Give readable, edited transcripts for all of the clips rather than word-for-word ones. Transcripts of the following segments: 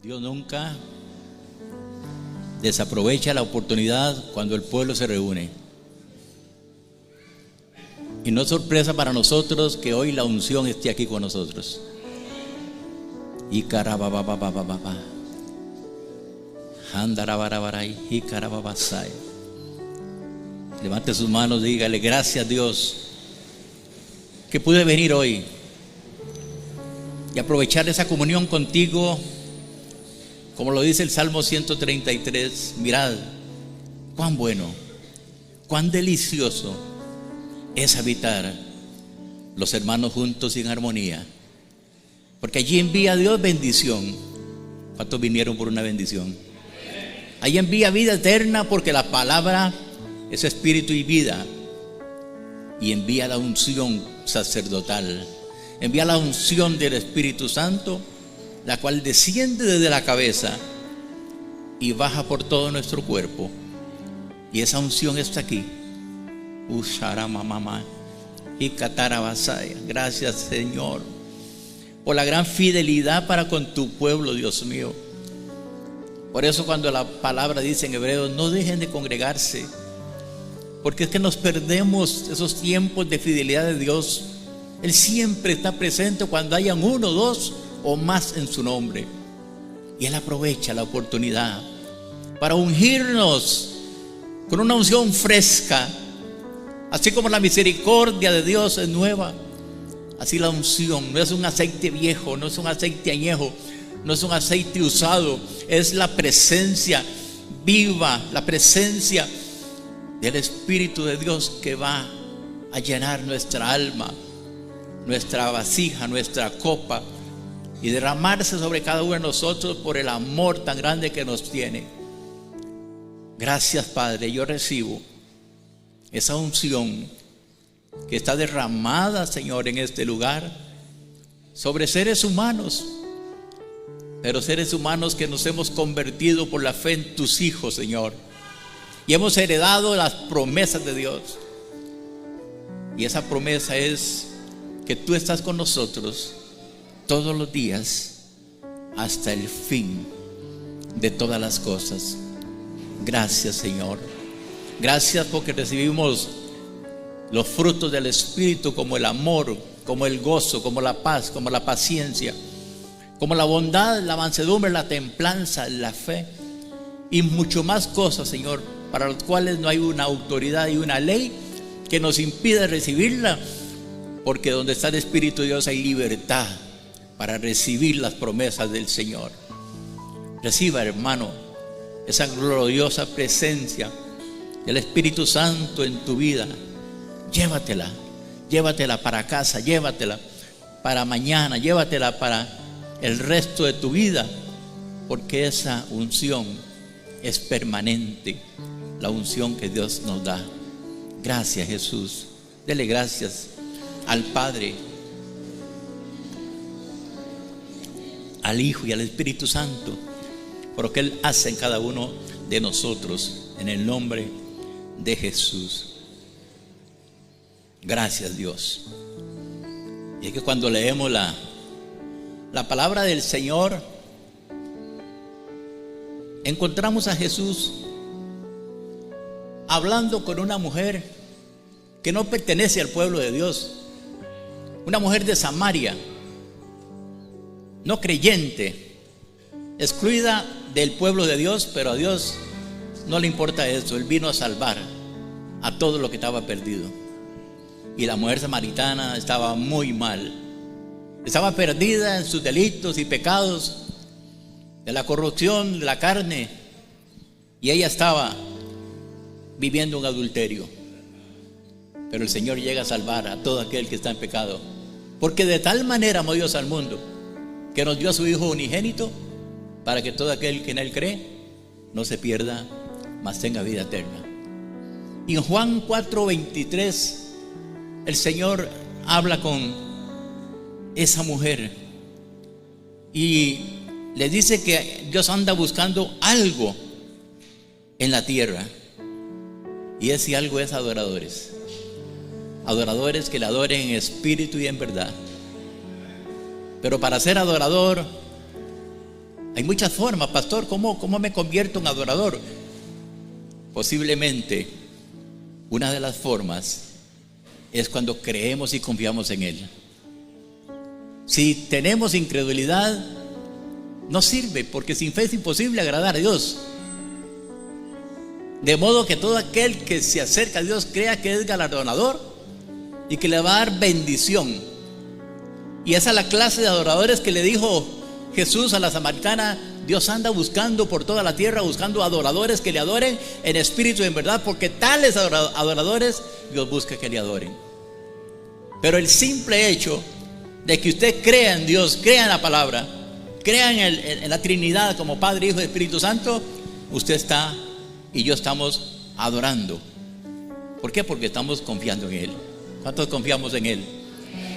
Dios nunca desaprovecha la oportunidad cuando el pueblo se reúne. Y no es sorpresa para nosotros que hoy la unción esté aquí con nosotros. Y carababababababa. Andarabarabaray y carababasay. Levante sus manos, dígale gracias Dios que pude venir hoy y aprovechar esa comunión contigo. Como lo dice el Salmo 133, mirad cuán bueno, cuán delicioso es habitar los hermanos juntos y en armonía, porque allí envía Dios bendición. ¿Cuántos vinieron por una bendición? Allí envía vida eterna, porque la palabra es espíritu y vida, y envía la unción sacerdotal, envía la unción del Espíritu Santo, la cual desciende desde la cabeza y baja por todo nuestro cuerpo. Y esa unción está aquí. Y catarabasaya. Gracias, Señor, por la gran fidelidad para con tu pueblo, Dios mío. Por eso cuando la palabra dice en Hebreos, no dejen de congregarse, porque es que nos perdemos esos tiempos de fidelidad de Dios. Él siempre está presente cuando hayan uno, dos o más en su nombre, y Él aprovecha la oportunidad para ungirnos con una unción fresca. Así como la misericordia de Dios es nueva, así la unción no es un aceite viejo, no es un aceite añejo, no es un aceite usado, es la presencia viva, la presencia del Espíritu de Dios que va a llenar nuestra alma, nuestra vasija, nuestra copa, y derramarse sobre cada uno de nosotros por el amor tan grande que nos tiene. Gracias, Padre. Yo recibo esa unción que está derramada, Señor, en este lugar sobre seres humanos, pero seres humanos que nos hemos convertido por la fe en tus hijos, Señor, y hemos heredado las promesas de Dios. Y esa promesa es que tú estás con nosotros todos los días hasta el fin de todas las cosas. Gracias, Señor. Gracias porque recibimos los frutos del Espíritu, como el amor, como el gozo, como la paz, como la paciencia, como la bondad, la mansedumbre, la templanza, la fe y mucho más cosas, Señor, para las cuales no hay una autoridad y una ley que nos impida recibirla, porque donde está el Espíritu de Dios hay libertad para recibir las promesas del Señor. Reciba, hermano, esa gloriosa presencia del Espíritu Santo en tu vida. Llévatela para casa, llévatela para mañana, llévatela para el resto de tu vida, porque esa unción es permanente, la unción que Dios nos da. Gracias, Jesús. Dele gracias al Padre, al Hijo y al Espíritu Santo por lo que Él hace en cada uno de nosotros, en el nombre de Jesús. Gracias, Dios. Y es que cuando leemos la palabra del Señor, encontramos a Jesús hablando con una mujer que no pertenece al pueblo de Dios, una mujer de Samaria, no creyente, excluida del pueblo de Dios, pero a Dios no le importa eso. Él vino a salvar a todo lo que estaba perdido. Y la mujer samaritana estaba muy mal, estaba perdida en sus delitos y pecados, de la corrupción de la carne, y ella estaba viviendo un adulterio. Pero el Señor llega a salvar a todo aquel que está en pecado, porque de tal manera amó Dios al mundo que nos dio a su Hijo unigénito, para que todo aquel que en Él cree no se pierda, mas tenga vida eterna. Y en Juan 4:23 el Señor habla con esa mujer y le dice que Dios anda buscando algo en la tierra, y ese algo es adoradores que le adoren en espíritu y en verdad. Pero para ser adorador Hay muchas formas, pastor. ¿Cómo me convierto en adorador? Posiblemente una de las formas es cuando creemos y confiamos en Él. Si tenemos incredulidad, no sirve, porque sin fe es imposible agradar a Dios. De modo que todo aquel que se acerca a Dios crea que es galardonador y que le va a dar bendición. Y esa es la clase de adoradores que le dijo Jesús a la samaritana: Dios anda buscando por toda la tierra, buscando adoradores que le adoren en espíritu y en verdad, porque tales adoradores Dios busca que le adoren. Pero el simple hecho de que usted crea en Dios, crea en la palabra, crea en la Trinidad como Padre, Hijo y Espíritu Santo, usted está y yo estamos adorando. ¿Por qué? Porque estamos confiando en Él. ¿Cuántos confiamos en Él?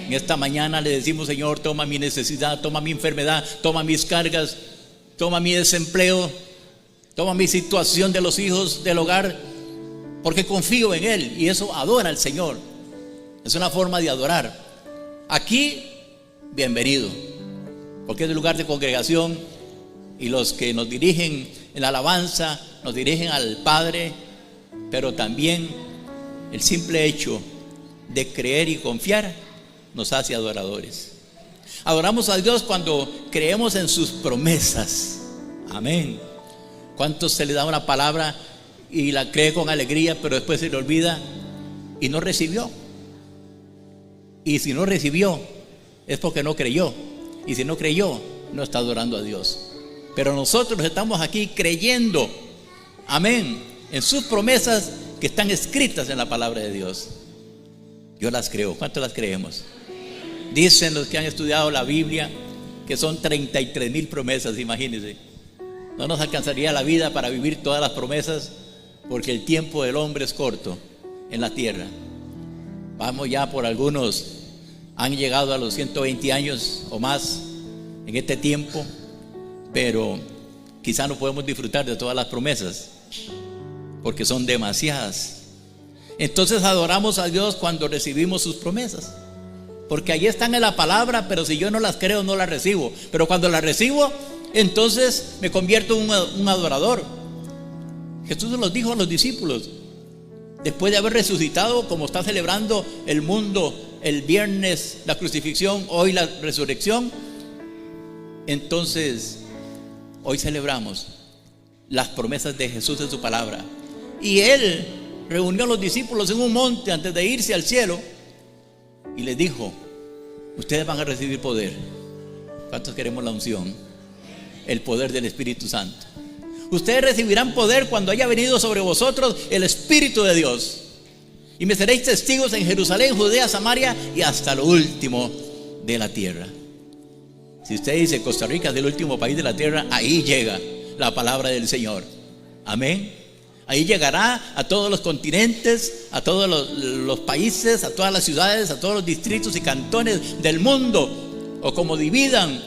En esta mañana le decimos: Señor, toma mi necesidad, toma mi enfermedad, toma mis cargas, toma mi desempleo, toma mi situación de los hijos, del hogar, porque confío en Él. Y eso adora al Señor. Es una forma de adorar. Aquí, bienvenido, porque es el lugar de congregación, y los que nos dirigen en la alabanza nos dirigen al Padre. Pero también el simple hecho de creer y confiar nos hace adoradores. Adoramos a Dios cuando creemos en sus promesas. Amén. ¿Cuántos se le da una palabra y la cree con alegría, pero después se le olvida y no recibió? Y si no recibió, es porque no creyó. Y si no creyó, no está adorando a Dios. Pero nosotros estamos aquí creyendo, amén, en sus promesas que están escritas en la palabra de Dios. Yo las creo. ¿Cuántos las creemos? Dicen los que han estudiado la Biblia que son 33,000 promesas, imagínense. No nos alcanzaría la vida para vivir todas las promesas, porque el tiempo del hombre es corto en la tierra. Vamos ya por algunos, han llegado a los 120 años o más en este tiempo, pero quizá no podemos disfrutar de todas las promesas, porque son demasiadas. Entonces adoramos a Dios cuando recibimos sus promesas, porque allí están en la palabra, pero si yo no las creo, no las recibo. Pero cuando las recibo, entonces me convierto en un adorador. Jesús nos dijo a los discípulos, después de haber resucitado, como está celebrando el mundo el viernes la crucifixión, hoy la resurrección, entonces hoy celebramos las promesas de Jesús en su palabra. Y Él reunió a los discípulos en un monte antes de irse al cielo y les dijo: ustedes van a recibir poder. ¿Cuántos queremos la unción? El poder del Espíritu Santo. Ustedes recibirán poder cuando haya venido sobre vosotros el Espíritu de Dios, y me seréis testigos en Jerusalén, Judea, Samaria y hasta lo último de la tierra. Si usted dice Costa Rica es el último país de la tierra, ahí llega la palabra del Señor. Amén. Ahí llegará a todos los continentes, a todos los países, a todas las ciudades, a todos los distritos y cantones del mundo, o como dividan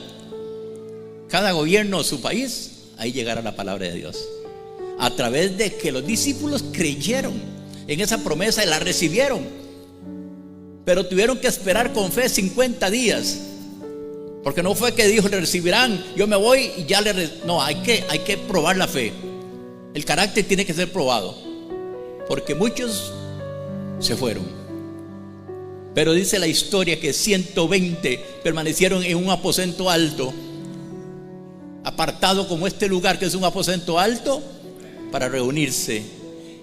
cada gobierno su país, ahí llegará la palabra de Dios, a través de que los discípulos creyeron en esa promesa y la recibieron. Pero tuvieron que esperar con fe 50 días, porque no fue que dijo: le recibirán, yo me voy y ya no, hay que probar la fe. El carácter tiene que ser probado, porque muchos se fueron. Pero dice la historia que 120 permanecieron en un aposento alto, apartado como este lugar que es un aposento alto, para reunirse.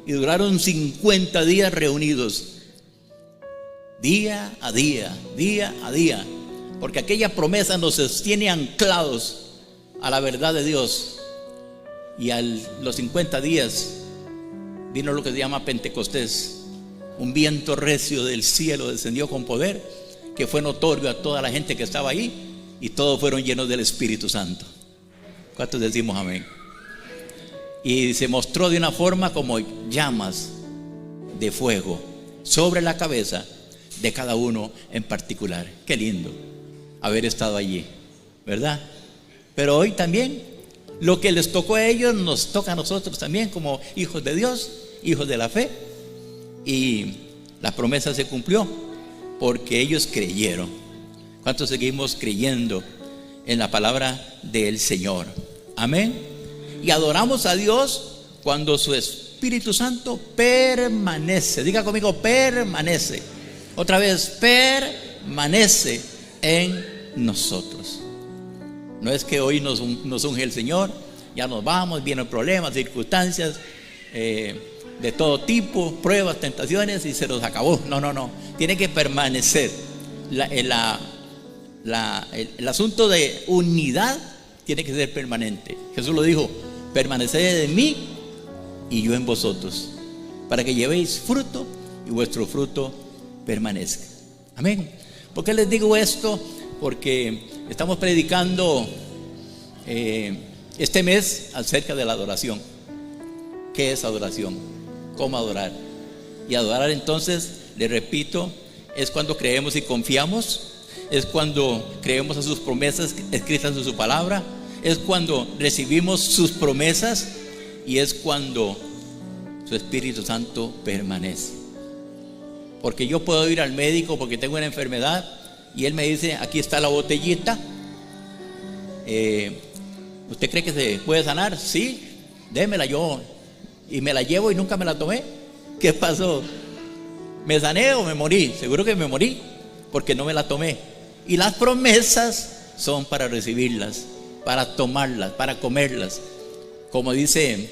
Y duraron 50 días reunidos, día a día, día a día, porque aquella promesa nos sostiene anclados a la verdad de Dios. Y a los 50 días vino lo que se llama Pentecostés. Un viento recio del cielo descendió con poder, que fue notorio a toda la gente que estaba ahí, y todos fueron llenos del Espíritu Santo. ¿Cuántos decimos amén? Y se mostró de una forma como llamas de fuego sobre la cabeza de cada uno en particular. Qué lindo haber estado allí, ¿verdad? Pero hoy también lo que les tocó a ellos nos toca a nosotros también, como hijos de Dios, hijos de la fe. Y la promesa se cumplió porque ellos creyeron. ¿Cuántos seguimos creyendo en la palabra del Señor? Amén. Y adoramos a Dios cuando su Espíritu Santo permanece. Diga conmigo, permanece. Otra vez, permanece en nosotros. No es que hoy nos unge el Señor, ya nos vamos, vienen problemas, circunstancias de todo tipo, pruebas, tentaciones y se nos acabó. No. Tiene que permanecer. El asunto de unidad tiene que ser permanente. Jesús lo dijo: permaneced en mí y yo en vosotros, para que llevéis fruto y vuestro fruto permanezca. Amén. ¿Por qué les digo esto? Porque estamos predicando este mes acerca de la adoración. ¿Qué es adoración? ¿Cómo adorar? Y adorar, entonces, les repito, es cuando creemos y confiamos, es cuando creemos a sus promesas escritas en su palabra, es cuando recibimos sus promesas y es cuando su Espíritu Santo permanece. Porque yo puedo ir al médico porque tengo una enfermedad y él me dice: aquí está la botellita, ¿usted cree que se puede sanar? Sí, démela yo. Y me la llevo y nunca me la tomé. ¿Qué pasó? ¿Me sané o me morí? Seguro que me morí, porque no me la tomé. Y las promesas son para recibirlas, para tomarlas, para comerlas. Como dicen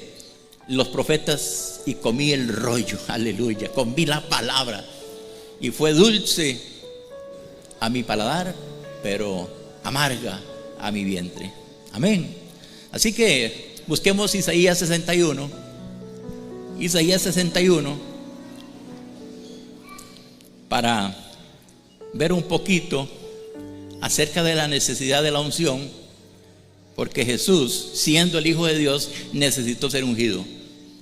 los profetas: y comí el rollo, aleluya, comí la palabra y fue dulce a mi paladar, pero amarga a mi vientre. Amén. Así que busquemos Isaías 61. Isaías 61, para ver un poquito acerca de la necesidad de la unción, porque Jesús, siendo el Hijo de Dios, necesitó ser ungido.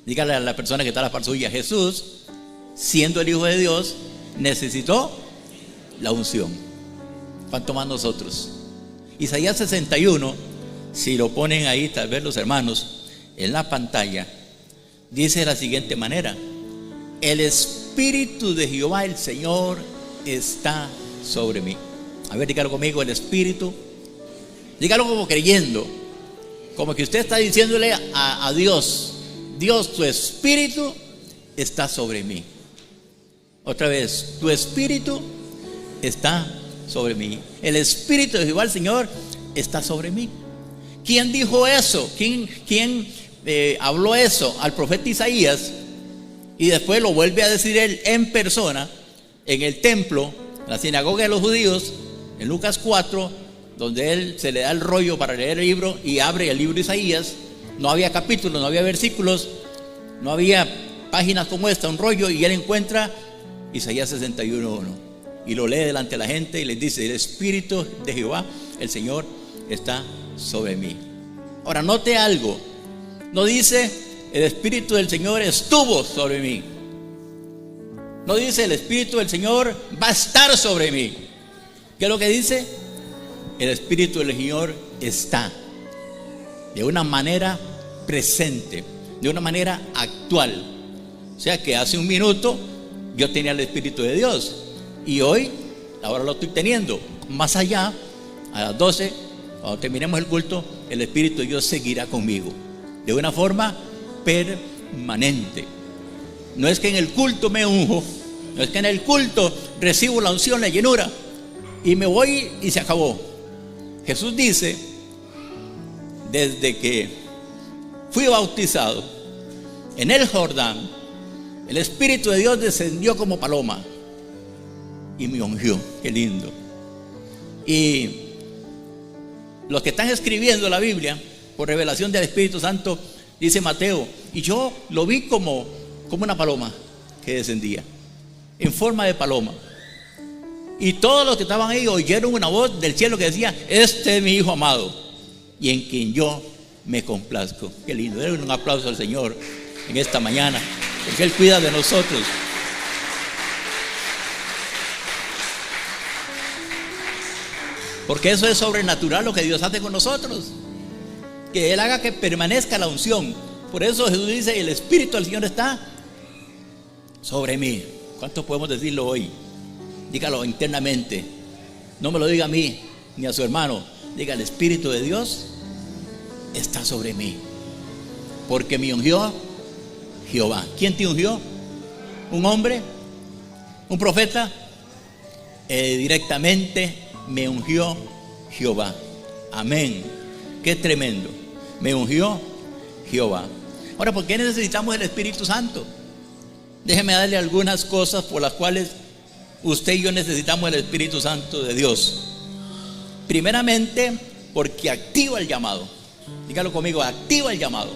Dígale a la persona que está a la par suya: Jesús, siendo el Hijo de Dios, necesitó la unción. ¿Cuánto más nosotros? Isaías 61, si lo ponen ahí, tal vez los hermanos, en la pantalla, dice de la siguiente manera: el Espíritu de Jehová el Señor está sobre mí. A ver, dígalo conmigo: el Espíritu. Dígalo como creyendo, como que usted está diciéndole a Dios: Dios, tu Espíritu está sobre mí. Otra vez: tu Espíritu está sobre mí. El Espíritu de Jehová el Señor está sobre mí. ¿Quién dijo eso? ¿Quién habló eso? Al profeta Isaías. Y después lo vuelve a decir él en persona en el templo, en la sinagoga de los judíos, en Lucas 4, donde él se le da el rollo para leer el libro y abre el libro de Isaías. No había capítulos, no había versículos, no había páginas como esta, un rollo, y él encuentra Isaías 61:1 y lo lee delante de la gente y les dice: el Espíritu de Jehová el Señor está sobre mí. Ahora note algo, no dice: el Espíritu del Señor estuvo sobre mí. No dice: el Espíritu del Señor va a estar sobre mí. ¿Qué es lo que dice? El Espíritu del Señor está, de una manera presente, de una manera actual. O sea que hace un minuto yo tenía el Espíritu de Dios y hoy, ahora lo estoy teniendo. Más allá, a las 12, cuando terminemos el culto, el Espíritu de Dios seguirá conmigo de una forma permanente. No es que en el culto me unjo, no es que en el culto recibo la unción, la llenura y me voy y se acabó. Jesús dice: desde que fui bautizado en el Jordán, el Espíritu de Dios descendió como paloma y me ungió. Qué lindo. Y los que están escribiendo la Biblia por revelación del Espíritu Santo, dice Mateo: y yo lo vi como una paloma que descendía, en forma de paloma. Y todos los que estaban ahí oyeron una voz del cielo que decía: este es mi Hijo amado, y en quien yo me complazco. Qué lindo. Denle un aplauso al Señor en esta mañana, porque Él cuida de nosotros. Porque eso es sobrenatural lo que Dios hace con nosotros, que Él haga que permanezca la unción. Por eso Jesús dice: el Espíritu del Señor está sobre mí. ¿Cuántos podemos decirlo hoy? Dígalo internamente. No me lo diga a mí ni a su hermano. Diga: el Espíritu de Dios está sobre mí, porque me ungió Jehová. ¿Quién te ungió? ¿Un hombre? ¿Un profeta? Directamente me ungió Jehová. Amén. Qué tremendo. Me ungió Jehová. Ahora, ¿por qué necesitamos el Espíritu Santo? Déjeme darle algunas cosas por las cuales usted y yo necesitamos el Espíritu Santo de Dios. Primeramente, porque activa el llamado. Dígalo conmigo, activa el llamado.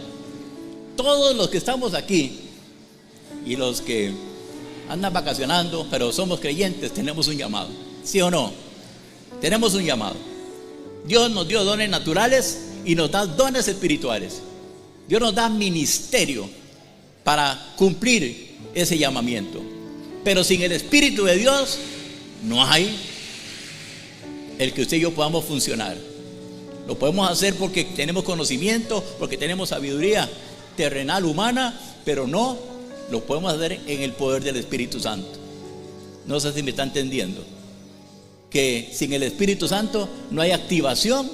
Todos los que estamos aquí y los que andan vacacionando, pero somos creyentes, tenemos un llamado. ¿Sí o no? Tenemos un llamado. Dios nos dio dones naturales y nos da dones espirituales. Dios nos da ministerio para cumplir ese llamamiento. Pero sin el Espíritu de Dios no hay el que usted y yo podamos funcionar. Lo podemos hacer porque tenemos conocimiento, porque tenemos sabiduría terrenal, humana, pero no lo podemos hacer en el poder del Espíritu Santo. No sé si me está entendiendo. Que sin el Espíritu Santo no hay activación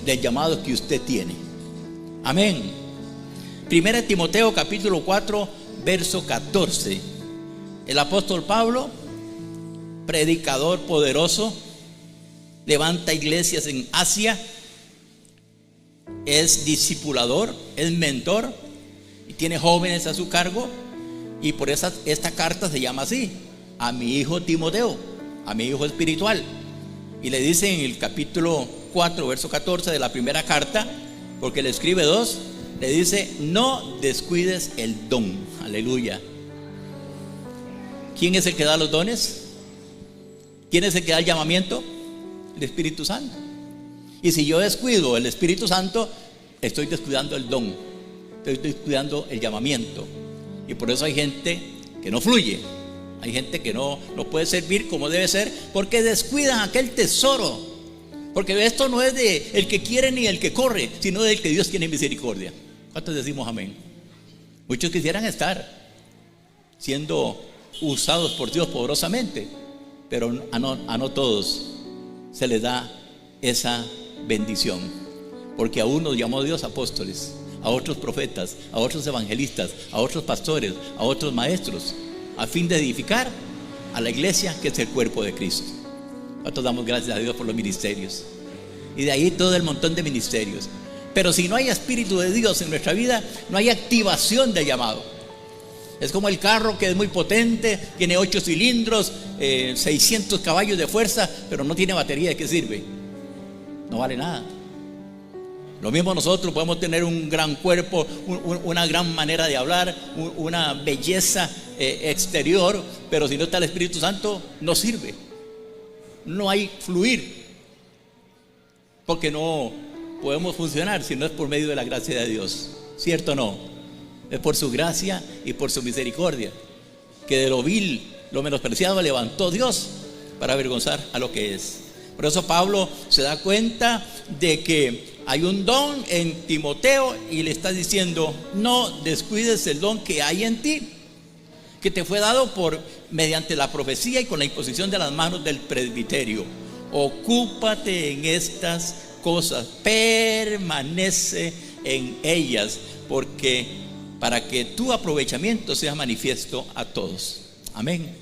del llamado que usted tiene. Amén. Primera de Timoteo capítulo 4 verso 14. El apóstol Pablo, predicador poderoso, levanta iglesias en Asia, es discipulador, es mentor y tiene jóvenes a su cargo, y por eso esta carta se llama así: a mi hijo Timoteo, a mi hijo espiritual. Y le dice en el capítulo 4 verso 14 de la primera carta, porque le escribe dos, le dice: no descuides el don. Aleluya. ¿Quién es el que da los dones? ¿Quién es el que da el llamamiento? El Espíritu Santo. Y si yo descuido el Espíritu Santo, estoy descuidando el don, estoy descuidando el llamamiento. Y por eso hay gente que no fluye, hay gente que no puede servir como debe ser, porque descuidan aquel tesoro. Porque esto no es de el que quiere ni el que corre, sino del que Dios tiene misericordia. ¿Cuántos decimos amén? Muchos quisieran estar siendo usados por Dios poderosamente, pero a no todos se les da esa bendición. Porque a unos llamó Dios apóstoles, a otros profetas, a otros evangelistas, a otros pastores, a otros maestros, a fin de edificar a la iglesia, que es el cuerpo de Cristo. Nosotros damos gracias a Dios por los ministerios, y de ahí todo el montón de ministerios. Pero si no hay Espíritu de Dios en nuestra vida, no hay activación del llamado. Es como el carro que es muy potente, tiene 8 cilindros, 600 caballos de fuerza, pero no tiene batería. ¿De qué sirve? No vale nada. Lo mismo nosotros podemos tener un gran cuerpo, una gran manera de hablar, una belleza exterior, pero si no está el Espíritu Santo, no sirve. No hay fluir, porque no podemos funcionar si no es por medio de la gracia de Dios. ¿Cierto o no? Es por su gracia y por su misericordia, que de lo vil, lo menospreciado, levantó Dios para avergonzar a lo que es. Por eso Pablo se da cuenta de que hay un don en Timoteo y le está diciendo: no descuides el don que hay en ti, que te fue dado mediante la profecía y con la imposición de las manos del presbiterio. Ocúpate en estas cosas, permanece en ellas, porque para que tu aprovechamiento sea manifiesto a todos. Amén.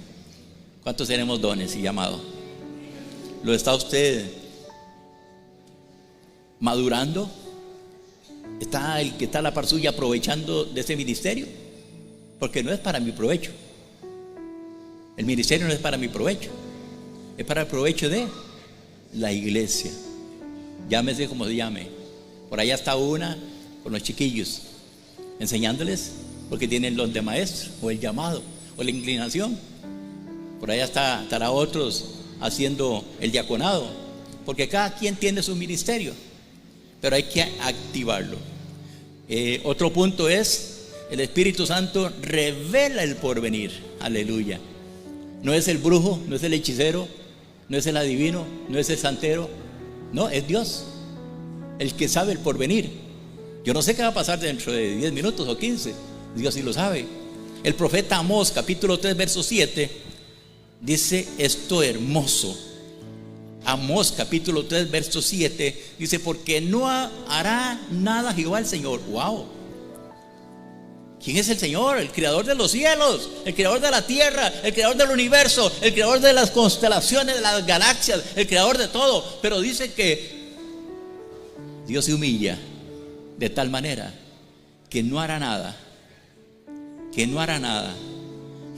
¿Cuántos tenemos dones y llamados? ¿Lo está usted madurando? ¿Está el que está a la par suya aprovechando de ese ministerio? Porque no es para mi provecho. El ministerio no es para mi provecho, es para el provecho de la iglesia. Llámese como se llame. Por allá está una con los chiquillos, enseñándoles, porque tienen los de maestro, o el llamado, o la inclinación. Por allá estará otros haciendo el diaconado, porque cada quien tiene su ministerio, pero hay que activarlo. Otro punto es: el Espíritu Santo revela el porvenir. Aleluya. No es el brujo, no es el hechicero, no es el adivino, no es el santero. No, es Dios el que sabe el porvenir. Yo no sé qué va a pasar dentro de 10 minutos o 15. Dios sí lo sabe. El profeta Amós, capítulo 3, verso 7, dice esto hermoso: Amós capítulo 3 verso 7 dice: porque no hará nada Jehová el Señor. Wow. ¿Quién es el Señor? El creador de los cielos, el creador de la tierra, el creador del universo, el creador de las constelaciones, de las galaxias, el creador de todo. Pero dice que Dios se humilla de tal manera que no hará nada,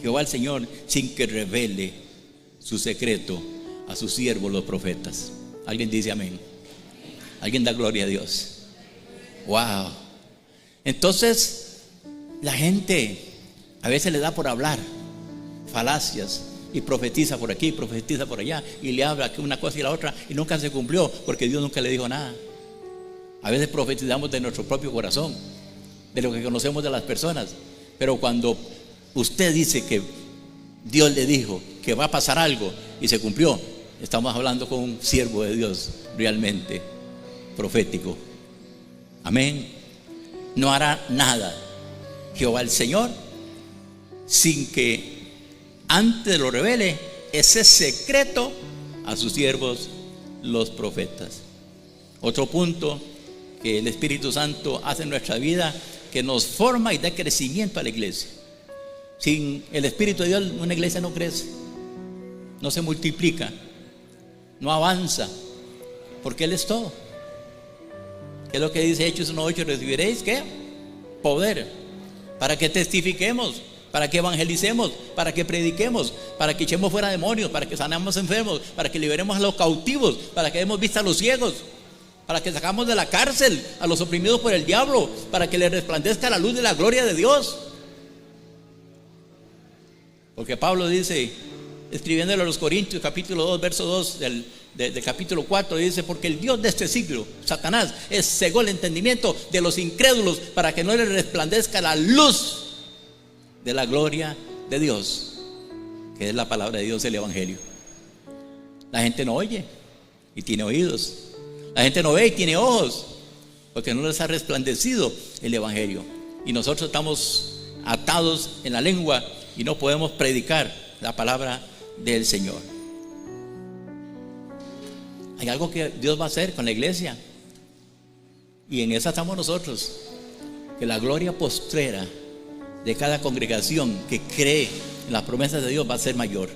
Jehová el Señor, sin que revele su secreto a sus siervos los profetas. Alguien dice amén. Alguien da gloria a Dios. Wow. Entonces la gente a veces le da por hablar falacias y profetiza por aquí, profetiza por allá, y le habla una cosa y la otra, y nunca se cumplió porque Dios nunca le dijo nada. A veces profetizamos de nuestro propio corazón, de lo que conocemos de las personas, pero cuando usted dice que Dios le dijo que va a pasar algo y se cumplió, estamos hablando con un siervo de Dios realmente profético. Amén. No hará nada Jehová el Señor sin que antes lo revele ese secreto a sus siervos los profetas. Otro punto que el Espíritu Santo hace en nuestra vida, que nos forma y da crecimiento a la iglesia. Sin el Espíritu de Dios una iglesia no crece, no se multiplica, no avanza, porque Él es todo. ¿Qué es lo que dice Hechos 1:8? Recibiréis ¿qué? Poder, para que testifiquemos, para que evangelicemos, para que prediquemos, para que echemos fuera demonios, para que sanemos enfermos, para que liberemos a los cautivos, para que demos vista a los ciegos, para que sacamos de la cárcel a los oprimidos por el diablo, para que les resplandezca la luz de la gloria de Dios. Porque Pablo dice, escribiéndole a los Corintios capítulo 2 verso 2 del capítulo 4, dice: porque el Dios de este siglo, Satanás, cegó el entendimiento de los incrédulos para que no les resplandezca la luz de la gloria de Dios, que es la palabra de Dios, el evangelio. La gente no oye y tiene oídos, la gente no ve y tiene ojos, porque no les ha resplandecido el evangelio, y nosotros estamos atados en la lengua y no podemos predicar la palabra del Señor. Hay algo que Dios va a hacer con la iglesia, y en esa estamos nosotros, que la gloria postrera de cada congregación que cree en las promesas de Dios va a ser mayor.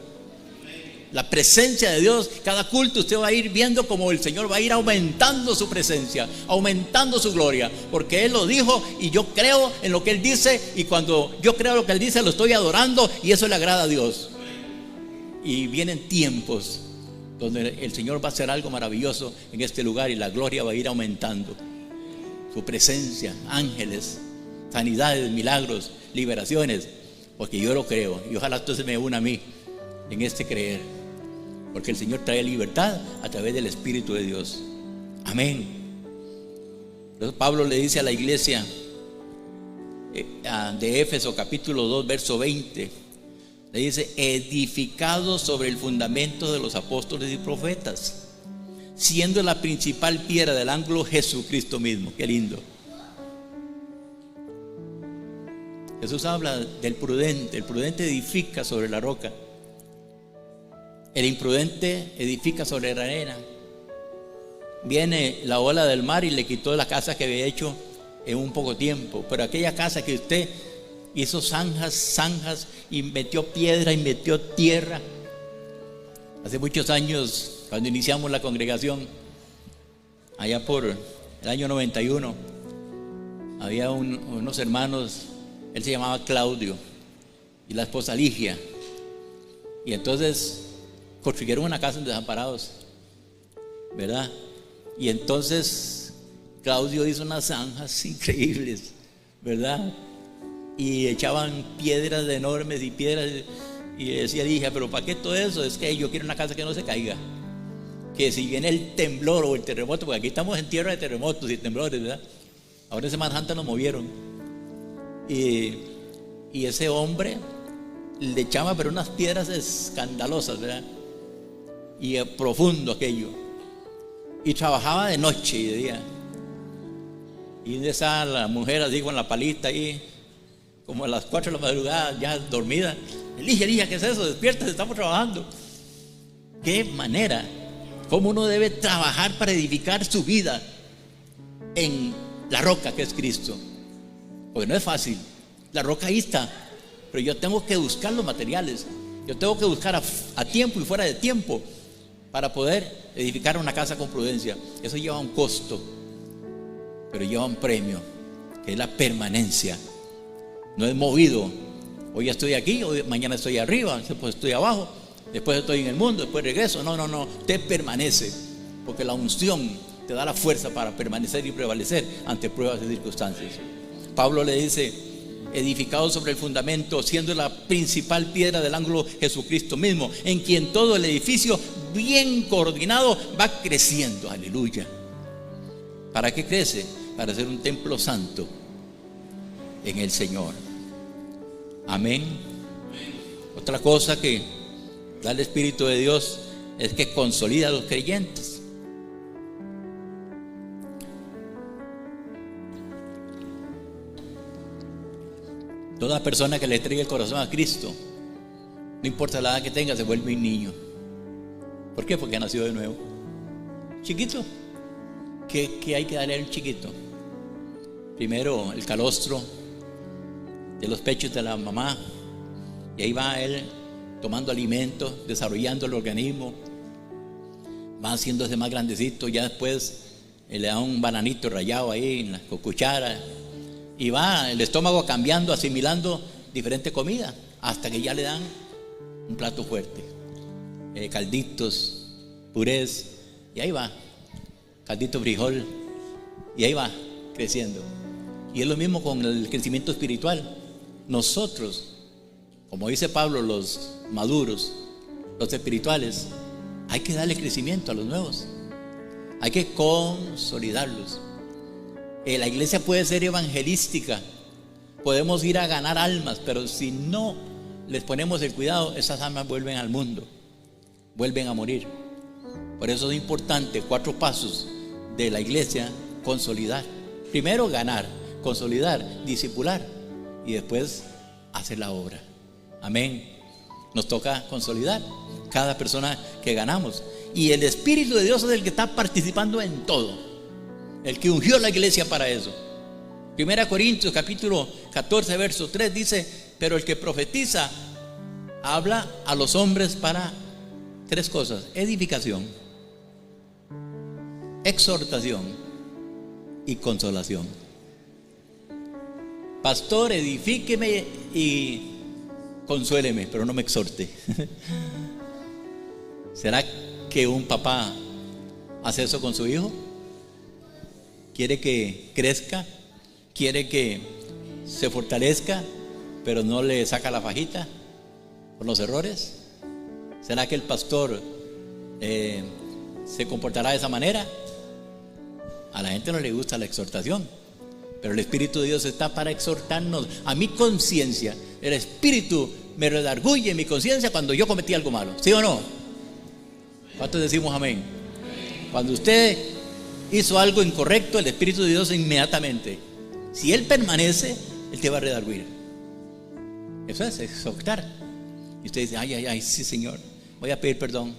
La presencia de Dios, cada culto usted va a ir viendo como el Señor va a ir aumentando su presencia, aumentando su gloria, porque Él lo dijo y yo creo en lo que Él dice, y cuando yo creo lo que Él dice lo estoy adorando, y eso le agrada a Dios. Y vienen tiempos donde el Señor va a hacer algo maravilloso en este lugar, y la gloria va a ir aumentando. Su presencia, ángeles, sanidades, milagros, liberaciones, porque yo lo creo, y ojalá usted se me una a mí en este creer, porque el Señor trae libertad a través del Espíritu de Dios. Amén. Entonces Pablo le dice a la iglesia de Éfeso capítulo 2 verso 20, le dice: edificado sobre el fundamento de los apóstoles y profetas, siendo la principal piedra del ángulo Jesucristo mismo. Qué lindo. Jesús habla del prudente. El prudente edifica sobre la roca, el imprudente edifica sobre la arena. Viene la ola del mar y le quitó la casa que había hecho en un poco tiempo, pero aquella casa que usted hizo zanjas y metió piedra y metió tierra. Hace muchos años, cuando iniciamos la congregación, allá por el año 91, había unos hermanos. Él se llamaba Claudio y la esposa Ligia, y entonces construyeron una casa en Desamparados, ¿verdad? Y entonces Claudio hizo unas zanjas increíbles, ¿verdad? Y echaban piedras enormes y piedras, y decía Ligia: pero ¿para qué todo eso? Es que yo quiero una casa que no se caiga, que si viene el temblor o el terremoto, porque aquí estamos en tierra de terremotos y temblores, ¿verdad? Ahora en Semana Santa nos movieron. Y ese hombre le echaba pero unas piedras escandalosas, ¿verdad? Y profundo aquello, y trabajaba de noche y de día. Y de esa la mujer así con la palita ahí, como a las 4 de la madrugada, ya dormida: Ligia, ¿qué es eso? Despierta, estamos trabajando. Qué manera cómo uno debe trabajar para edificar su vida en la roca que es Cristo. Porque no es fácil, la roca ahí está, pero yo tengo que buscar los materiales, yo tengo que buscar a tiempo y fuera de tiempo para poder edificar una casa con prudencia. Eso lleva un costo, pero lleva un premio, que es la permanencia. No es movido, hoy estoy aquí, hoy, mañana estoy arriba, después estoy abajo, después estoy en el mundo, después regreso. No, usted permanece, porque la unción te da la fuerza para permanecer y prevalecer ante pruebas y circunstancias. Pablo le dice: edificado sobre el fundamento, siendo la principal piedra del ángulo Jesucristo mismo, en quien todo el edificio bien coordinado va creciendo. Aleluya. ¿Para qué crece? Para ser un templo santo en el Señor. Amén. Otra cosa que da el Espíritu de Dios es que consolida a los creyentes. Toda persona que le entregue el corazón a Cristo, no importa la edad que tenga, se vuelve un niño. ¿Por qué? Porque nació de nuevo. Chiquito. ¿Qué hay que darle a un chiquito? Primero el calostro de los pechos de la mamá, y ahí va él tomando alimento, desarrollando el organismo, va haciéndose más grandecito. Ya después le da un bananito rallado ahí en la cuchara, y va el estómago cambiando, asimilando diferente comida, hasta que ya le dan un plato fuerte, calditos, purés, y ahí va, caldito frijol, y ahí va creciendo. Y es lo mismo con el crecimiento espiritual. Nosotros, como dice Pablo, los maduros, los espirituales, hay que darle crecimiento a los nuevos, hay que consolidarlos. La iglesia puede ser evangelística, podemos ir a ganar almas, pero si no les ponemos el cuidado, esas almas vuelven al mundo, vuelven a morir. Por eso es importante 4 pasos de la iglesia: consolidar. Primero ganar, consolidar, discipular, y después hacer la obra. Amén. Nos toca consolidar cada persona que ganamos, y el Espíritu de Dios es el que está participando en todo, el que ungió la iglesia para eso. 1 Corintios capítulo 14 verso 3 dice: pero el que profetiza habla a los hombres para 3 cosas: edificación, exhortación y consolación. Pastor, edifíqueme y consuéleme, pero no me exhorte. ¿Será que un papá hace eso con su hijo? Quiere que crezca, quiere que se fortalezca, pero no le saca la fajita por los errores. ¿Será que el pastor se comportará de esa manera? A la gente no le gusta la exhortación, pero el Espíritu de Dios está para exhortarnos. A mi conciencia, el Espíritu me redarguye en mi conciencia cuando yo cometí algo malo. ¿Sí o no? ¿Cuántos decimos amén? Cuando usted hizo algo incorrecto, el Espíritu de Dios inmediatamente, si Él permanece, Él te va a redarguir. Eso es exhortar. Y usted dice: ay, sí, Señor, voy a pedir perdón.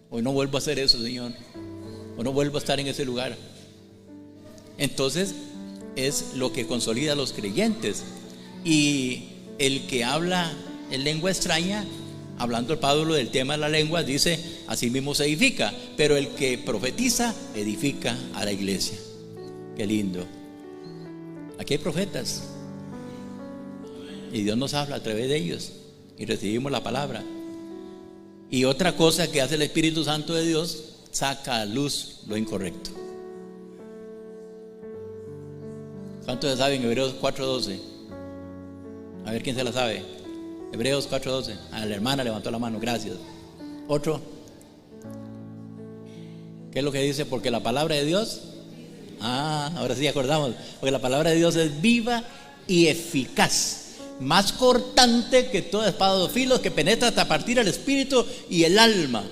Hoy no vuelvo a hacer eso, Señor. O no vuelvo a estar en ese lugar. Entonces es lo que consolida a los creyentes. Y el que habla en lengua extraña, hablando el Pablo del tema de la lengua, dice: así mismo se edifica. Pero el que profetiza edifica a la iglesia. Qué lindo. Aquí hay profetas, y Dios nos habla a través de ellos, y recibimos la palabra. Y otra cosa que hace el Espíritu Santo de Dios: saca a luz lo incorrecto. ¿Cuántos se saben Hebreos 4:12? A ver quién se la sabe. Hebreos 4:12. A la hermana levantó la mano, gracias. Otro. ¿Qué es lo que dice? Porque la palabra de Dios, ahora sí acordamos, porque la palabra de Dios es viva y eficaz, más cortante que toda espada de dos filos, que penetra hasta partir el espíritu y el alma,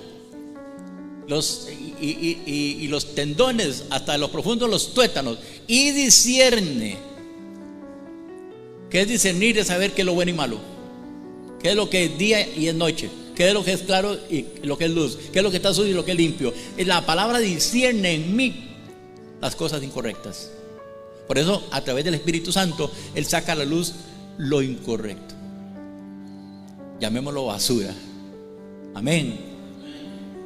y los tendones, hasta los profundos los tuétanos, y discierne. ¿Qué es discernir? Es saber qué es lo bueno y malo, qué es lo que es día y es noche, qué es lo que es claro y lo que es luz, qué es lo que está sucio y lo que es limpio. La palabra discierne en mí las cosas incorrectas. Por eso, a través del Espíritu Santo, Él saca a la luz lo incorrecto. Llamémoslo basura. Amén.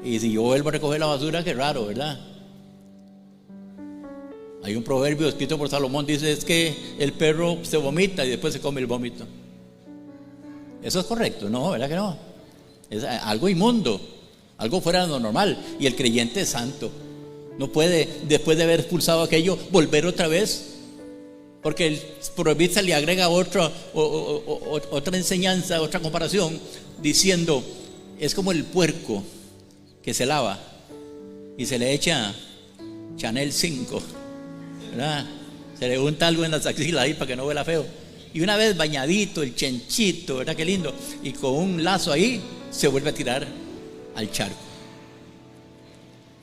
Y si yo vuelvo a recoger la basura, qué raro, ¿verdad? Hay un proverbio escrito por Salomón, dice, es que el perro se vomita y después se come el vómito. Eso es correcto, ¿no? ¿Verdad que no? Es algo inmundo, algo fuera de lo normal. Y el creyente es santo. No puede, después de haber expulsado aquello, volver otra vez. Porque el proverbista le agrega otra enseñanza, otra comparación, diciendo, es como el puerco que se lava y se le echa Chanel 5, ¿verdad? Se le unta algo en las axilas ahí para que no huela feo. Y una vez bañadito, el chenchito, ¿verdad? Qué lindo. Y con un lazo ahí, se vuelve a tirar al charco.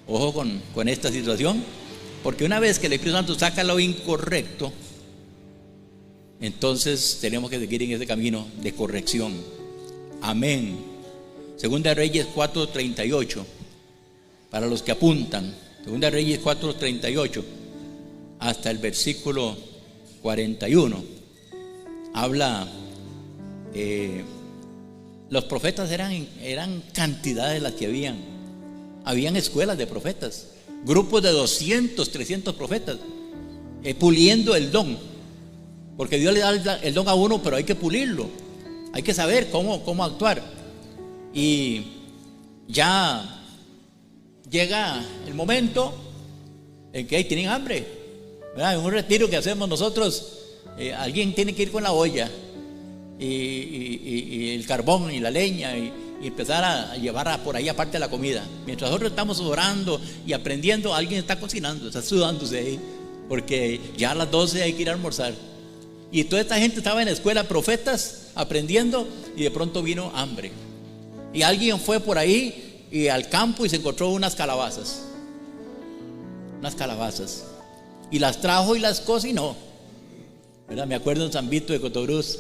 Ojo con esta situación, porque una vez que el Espíritu Santo saca lo incorrecto, entonces tenemos que seguir en ese camino de corrección. Amén. Segunda de Reyes 4:38, para los que apuntan. Segunda de Reyes 4:38 hasta el versículo 41. Habla, los profetas eran cantidades las que habían escuelas de profetas, grupos de 200, 300 profetas, puliendo el don, porque Dios le da el don a uno, pero hay que pulirlo, hay que saber cómo actuar. Y ya llega el momento en que tienen hambre, ¿verdad? En un retiro que hacemos nosotros, alguien tiene que ir con la olla y el carbón y la leña y empezar a llevar por ahí aparte la comida. Mientras nosotros estamos orando y aprendiendo, alguien está cocinando, está sudándose ahí, porque ya a las 12 hay que ir a almorzar. Y toda esta gente estaba en la escuela, profetas, aprendiendo, y de pronto vino hambre. Y alguien fue por ahí y al campo y se encontró unas calabazas. Y las trajo y las cocinó, ¿verdad? Me acuerdo en San Vito de Cotobruz,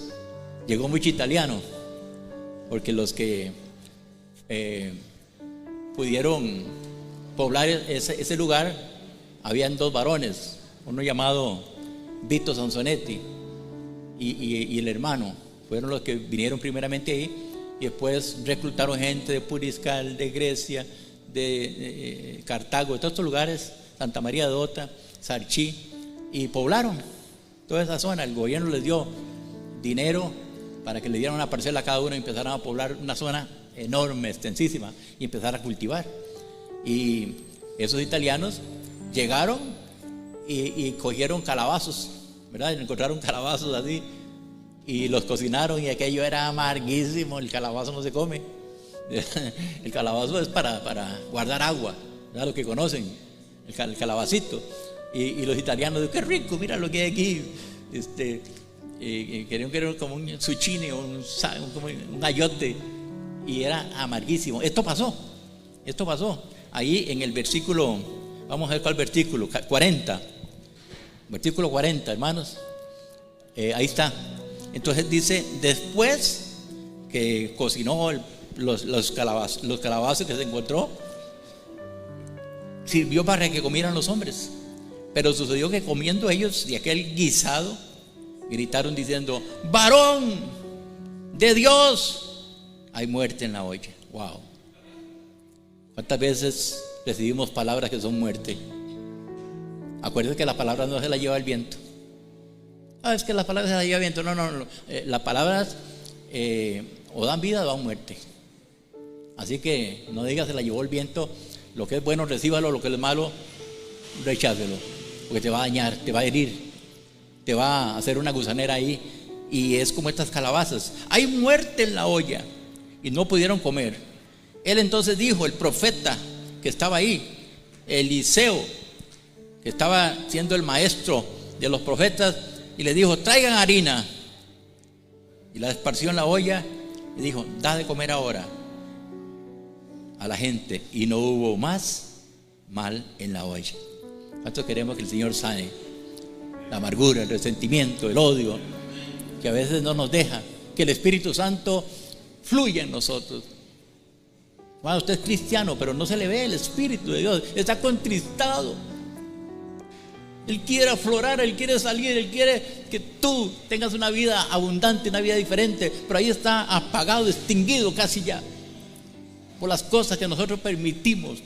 llegó mucho italiano, porque los que pudieron poblar ese lugar, habían dos varones, uno llamado Vito Sansonetti y el hermano, fueron los que vinieron primeramente ahí, y después reclutaron gente de Puriscal, de Grecia, de Cartago, de todos estos lugares, Santa María de Ota, Sarchí, y poblaron toda esa zona. El gobierno les dio dinero para que le dieran una parcela a cada uno y empezaran a poblar una zona enorme, extensísima, y empezar a cultivar. Y esos italianos llegaron y cogieron calabazos, ¿verdad? Y encontraron calabazos así y los cocinaron, y aquello era amarguísimo. El calabazo no se come. El calabazo es para guardar agua, ¿verdad? Lo que conocen, el calabacito. Y los italianos dicen, qué rico, mira lo que hay aquí. Querían como un zucchini o un ayote, y era amarguísimo. Esto pasó ahí en el versículo, vamos a ver cuál versículo, 40, versículo 40, hermanos, ahí está. Entonces dice, después que cocinó los calabazos que se encontró, sirvió para que comieran los hombres. Pero sucedió que comiendo ellos de aquel guisado, gritaron diciendo, varón de Dios, hay muerte en la olla. Wow. ¿Cuántas veces recibimos palabras que son muerte? Acuérdense que la palabra no se la lleva el viento. Es que las palabras se las lleva el viento. No. Las palabras o dan vida o dan muerte. Así que no digas se la llevó el viento. Lo que es bueno, recíbalo. Lo que es malo, rechácelo, porque te va a dañar, te va a herir, te va a hacer una gusanera ahí. Y es como estas calabazas. Hay muerte en la olla, y no pudieron comer. Él entonces dijo, el profeta que estaba ahí, Eliseo, que estaba siendo el maestro de los profetas, y le dijo, traigan harina, y la esparció en la olla y dijo, da de comer ahora a la gente. Y no hubo más mal en la olla. ¿Cuántos queremos que el Señor sane la amargura, el resentimiento, el odio, que a veces no nos deja que el Espíritu Santo fluya en nosotros? Bueno, usted es cristiano, pero no se le ve el Espíritu de Dios. Está contristado. Él quiere aflorar, Él quiere salir, Él quiere que tú tengas una vida abundante, una vida diferente. Pero ahí está apagado, extinguido casi ya, por las cosas que nosotros permitimos.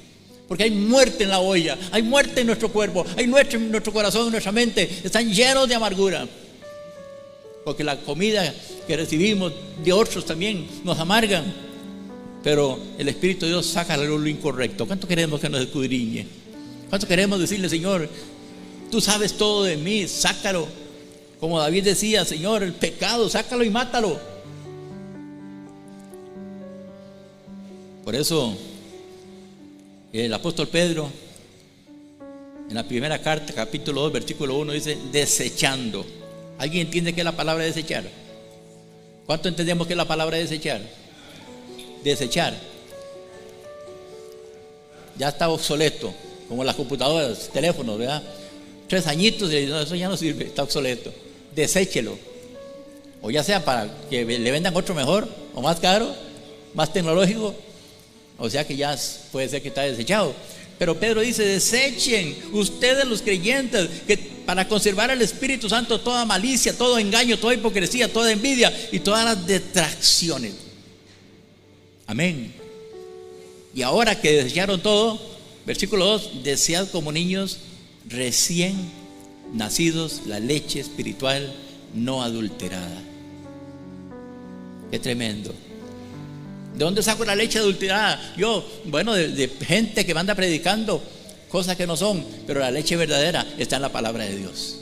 Porque hay muerte en la olla, hay muerte en nuestro cuerpo, hay muerte en nuestro corazón, en nuestra mente. Están llenos de amargura. Porque la comida que recibimos de otros también nos amargan. Pero el Espíritu de Dios saca lo incorrecto. ¿Cuánto queremos que nos escudriñe? ¿Cuánto queremos decirle: Señor, tú sabes todo de mí, sácalo? Como David decía: Señor, el pecado, sácalo y mátalo. Por eso el apóstol Pedro, en la primera carta, capítulo 2, versículo 1, dice: desechando. ¿Alguien entiende qué es la palabra desechar? ¿Cuánto entendemos qué es la palabra desechar? Desechar. Ya está obsoleto, como las computadoras, teléfonos, ¿verdad? 3 añitos y no, eso ya no sirve, está obsoleto. Deséchelo. O ya sea para que le vendan otro mejor, o más caro, más tecnológico. O sea que ya puede ser que está desechado. Pero Pedro dice: desechen ustedes los creyentes, que para conservar el Espíritu Santo, toda malicia, todo engaño, toda hipocresía, toda envidia y todas las detracciones. Amén. Y ahora que desecharon todo, versículo 2: desead como niños recién nacidos la leche espiritual no adulterada. Qué tremendo. ¿De dónde saco la leche adulterada? Yo, bueno, de gente que anda predicando cosas que no son, pero la leche verdadera está en la palabra de Dios.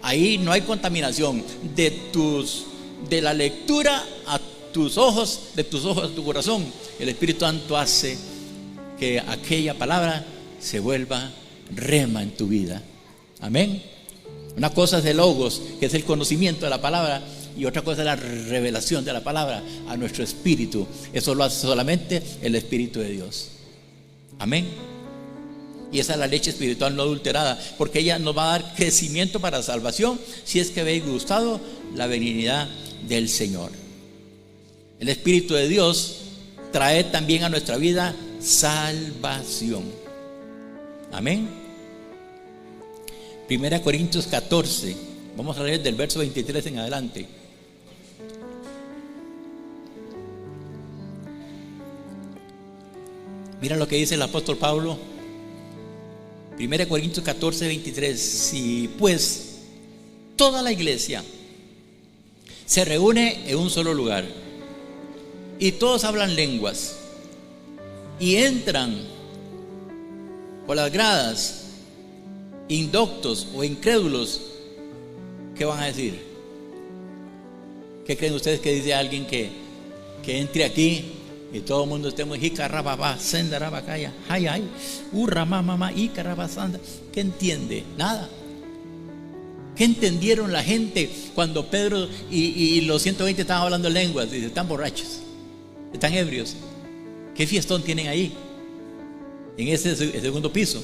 Ahí no hay contaminación. De la lectura a tus ojos, de tus ojos a tu corazón, el Espíritu Santo hace que aquella palabra se vuelva rema en tu vida. Amén. Una cosa es el logos, que es el conocimiento de la palabra, y otra cosa es la revelación de la palabra a nuestro espíritu. Eso lo hace solamente el Espíritu de Dios. Amén. Y esa es la leche espiritual no adulterada, porque ella nos va a dar crecimiento para salvación, si es que habéis gustado la benignidad del Señor. El Espíritu de Dios trae también a nuestra vida salvación. Amén. 1 Corintios 14, vamos a leer del verso 23 en adelante. Mira lo que dice el apóstol Pablo. 1 Corintios 14, 23. Si pues toda la iglesia se reúne en un solo lugar y todos hablan lenguas y entran por las gradas, indoctos o incrédulos, ¿qué van a decir? ¿Qué creen ustedes que dice alguien que entre aquí y todo el mundo estemos jicarrababá, sendarabacaya, ay, ay, mamá, icarrabasanda? ¿Qué entiende? Nada. ¿Qué entendieron la gente cuando Pedro y los 120 estaban hablando lenguas? Dice: están borrachos, están ebrios. ¿Qué fiestón tienen ahí? En ese segundo piso.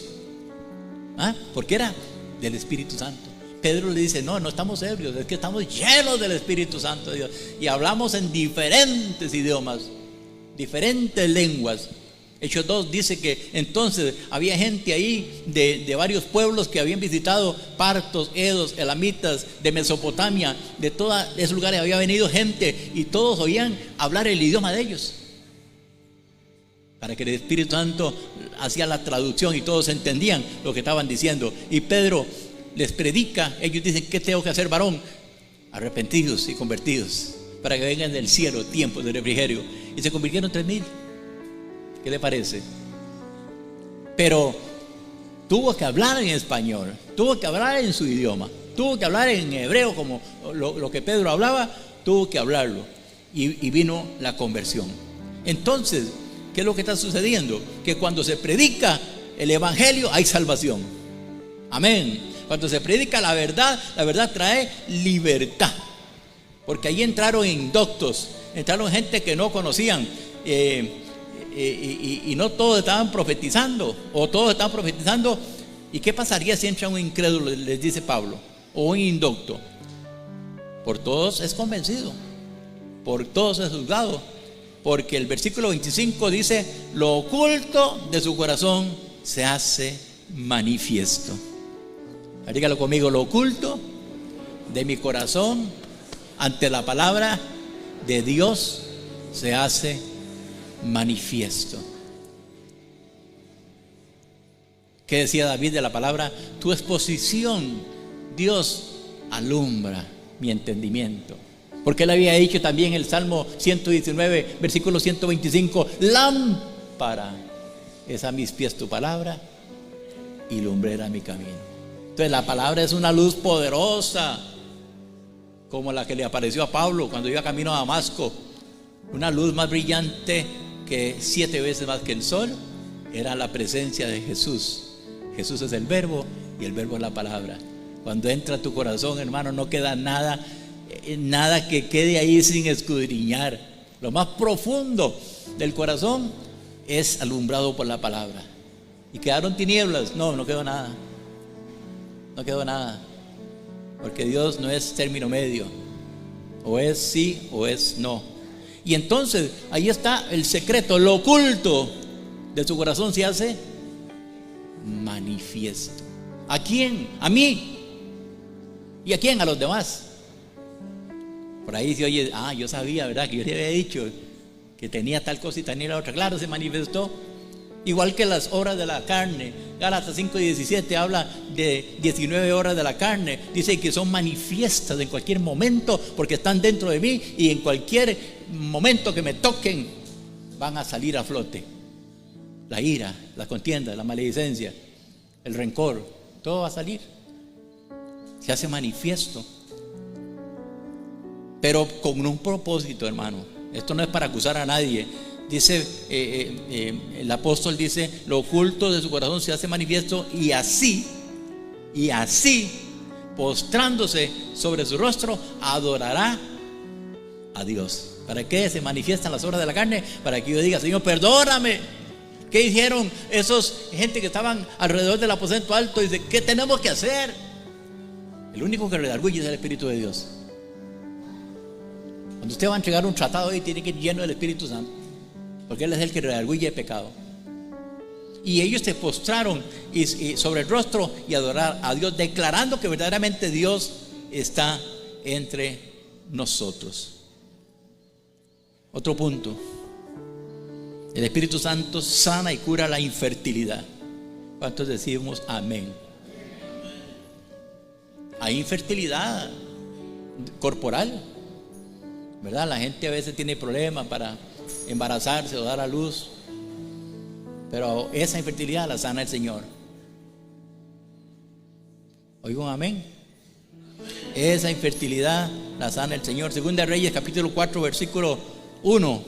¿Ah? Porque era del Espíritu Santo. Pedro le dice: no estamos ebrios, es que estamos llenos del Espíritu Santo de Dios. Y hablamos en diferentes idiomas, diferentes lenguas. Hechos 2 dice que entonces había gente ahí de varios pueblos que habían visitado: partos, edos, elamitas, de Mesopotamia, de todos esos lugares había venido gente, y todos oían hablar el idioma de ellos, para que el Espíritu Santo hacía la traducción y todos entendían lo que estaban diciendo. Y Pedro les predica. Ellos dicen: ¿qué tengo que hacer, varón? Arrepentidos y convertidos, para que vengan del cielo tiempos de refrigerio. Y se convirtieron 3,000. ¿Qué le parece? Pero tuvo que hablar en español, tuvo que hablar en su idioma, tuvo que hablar en hebreo, como lo que Pedro hablaba, tuvo que hablarlo. Y vino la conversión. Entonces, ¿qué es lo que está sucediendo? Que cuando se predica el evangelio hay salvación. Amén. Cuando se predica la verdad trae libertad. Porque ahí entraron indoctos, entraron gente que no conocían, y no todos estaban profetizando, o todos estaban profetizando. ¿Y qué pasaría si entra un incrédulo, les dice Pablo, o un indocto? Por todos es convencido, por todos es juzgado, porque el versículo 25 dice: lo oculto de su corazón se hace manifiesto. Dígalo conmigo: lo oculto de mi corazón ante la palabra de Dios se hace manifiesto. ¿Qué decía David de la palabra? Tu exposición, Dios, alumbra mi entendimiento. Porque él había dicho también en el Salmo 119, versículo 125: lámpara es a mis pies tu palabra y lumbrera mi camino. Entonces la palabra es una luz poderosa, como la que le apareció a Pablo cuando iba camino a Damasco. Una luz más brillante que 7 veces más que el sol. Era la presencia de Jesús. Jesús es el verbo y el verbo es la palabra. Cuando entra a tu corazón, hermano, no queda nada que quede ahí sin escudriñar. Lo más profundo del corazón es alumbrado por la palabra. ¿Y quedaron tinieblas? No quedó nada. No quedó nada. Porque Dios no es término medio. O es sí o es no. Y entonces ahí está el secreto. Lo oculto de su corazón se hace manifiesto. ¿A quién? A mí. ¿Y a quién? A los demás. Por ahí se oye: yo sabía, ¿verdad? Que yo le había dicho que tenía tal cosa y tenía la otra. Claro, se manifestó. Igual que las obras de la carne. Gálatas 5:17 habla de 19 horas de la carne. Dice que son manifiestas en cualquier momento, porque están dentro de mí, y en cualquier momento que me toquen van a salir a flote. La ira, la contienda, la maledicencia, el rencor, todo va a salir. Se hace manifiesto. Pero con un propósito, hermano. Esto no es para acusar a nadie. Dice, el apóstol dice: lo oculto de su corazón se hace manifiesto, y así, postrándose sobre su rostro, adorará a Dios. ¿Para qué se manifiestan las obras de la carne? Para que yo diga: Señor, perdóname. ¿Qué hicieron esos gente que estaban alrededor del aposento alto? Dice: ¿qué tenemos que hacer? El único que redarguye es el Espíritu de Dios. Cuando usted va a entregar un tratado, y tiene que ir lleno del Espíritu Santo, porque Él es el que redarguye el pecado. Y ellos se postraron sobre el rostro y adorar a Dios, declarando que verdaderamente Dios está entre nosotros. Otro punto: el Espíritu Santo sana y cura la infertilidad. ¿Cuántos decimos amén? Hay infertilidad corporal, ¿verdad? La gente a veces tiene problemas para embarazarse o dar a luz, pero esa infertilidad la sana el Señor. Oigo un amén. Esa infertilidad la sana el Señor. Segunda de Reyes capítulo 4 versículo 1.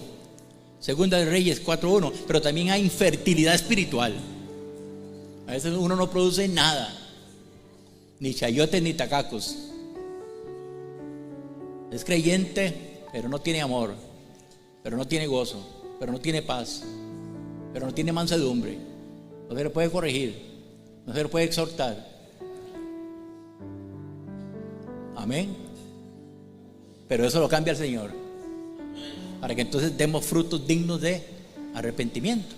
Segunda de Reyes 4:1. Pero también hay infertilidad espiritual. A veces uno no produce nada, ni chayotes ni tacacos. Es creyente, pero no tiene amor, pero no tiene gozo, pero no tiene paz, pero no tiene mansedumbre. No se le puede corregir, no se le puede exhortar. Amén. Pero eso lo cambia el Señor, para que entonces demos frutos dignos de arrepentimiento.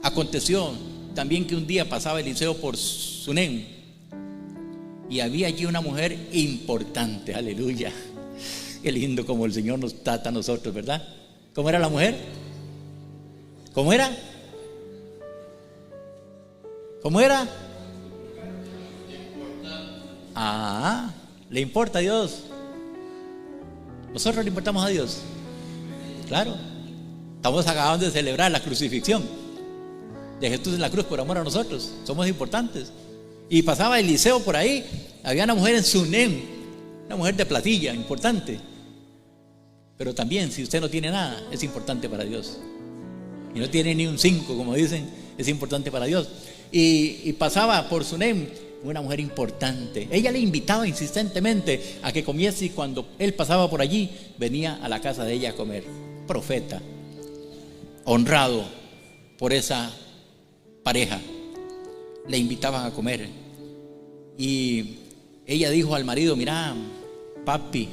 Aconteció también que un día pasaba Eliseo por Sunem, y había allí una mujer importante. Aleluya. Qué lindo como el Señor nos trata a nosotros, ¿verdad? ¿Cómo era la mujer? ¿Cómo era? ¿Cómo era? ¿Le importa a Dios? ¿Nosotros le importamos a Dios? Claro. Estamos acabando de celebrar la crucifixión de Jesús en la cruz por amor a nosotros. Somos importantes. Y pasaba Eliseo por ahí. Había una mujer en Sunem, una mujer de platilla, importante. Pero también, si usted no tiene nada, es importante para Dios. Y no tiene ni un 5, como dicen, es importante para Dios. Y pasaba por Sunem una mujer importante. Ella le invitaba insistentemente a que comiese, y cuando él pasaba por allí, venía a la casa de ella a comer. Profeta, honrado por esa pareja, le invitaban a comer. Y ella dijo al marido: mira, papi,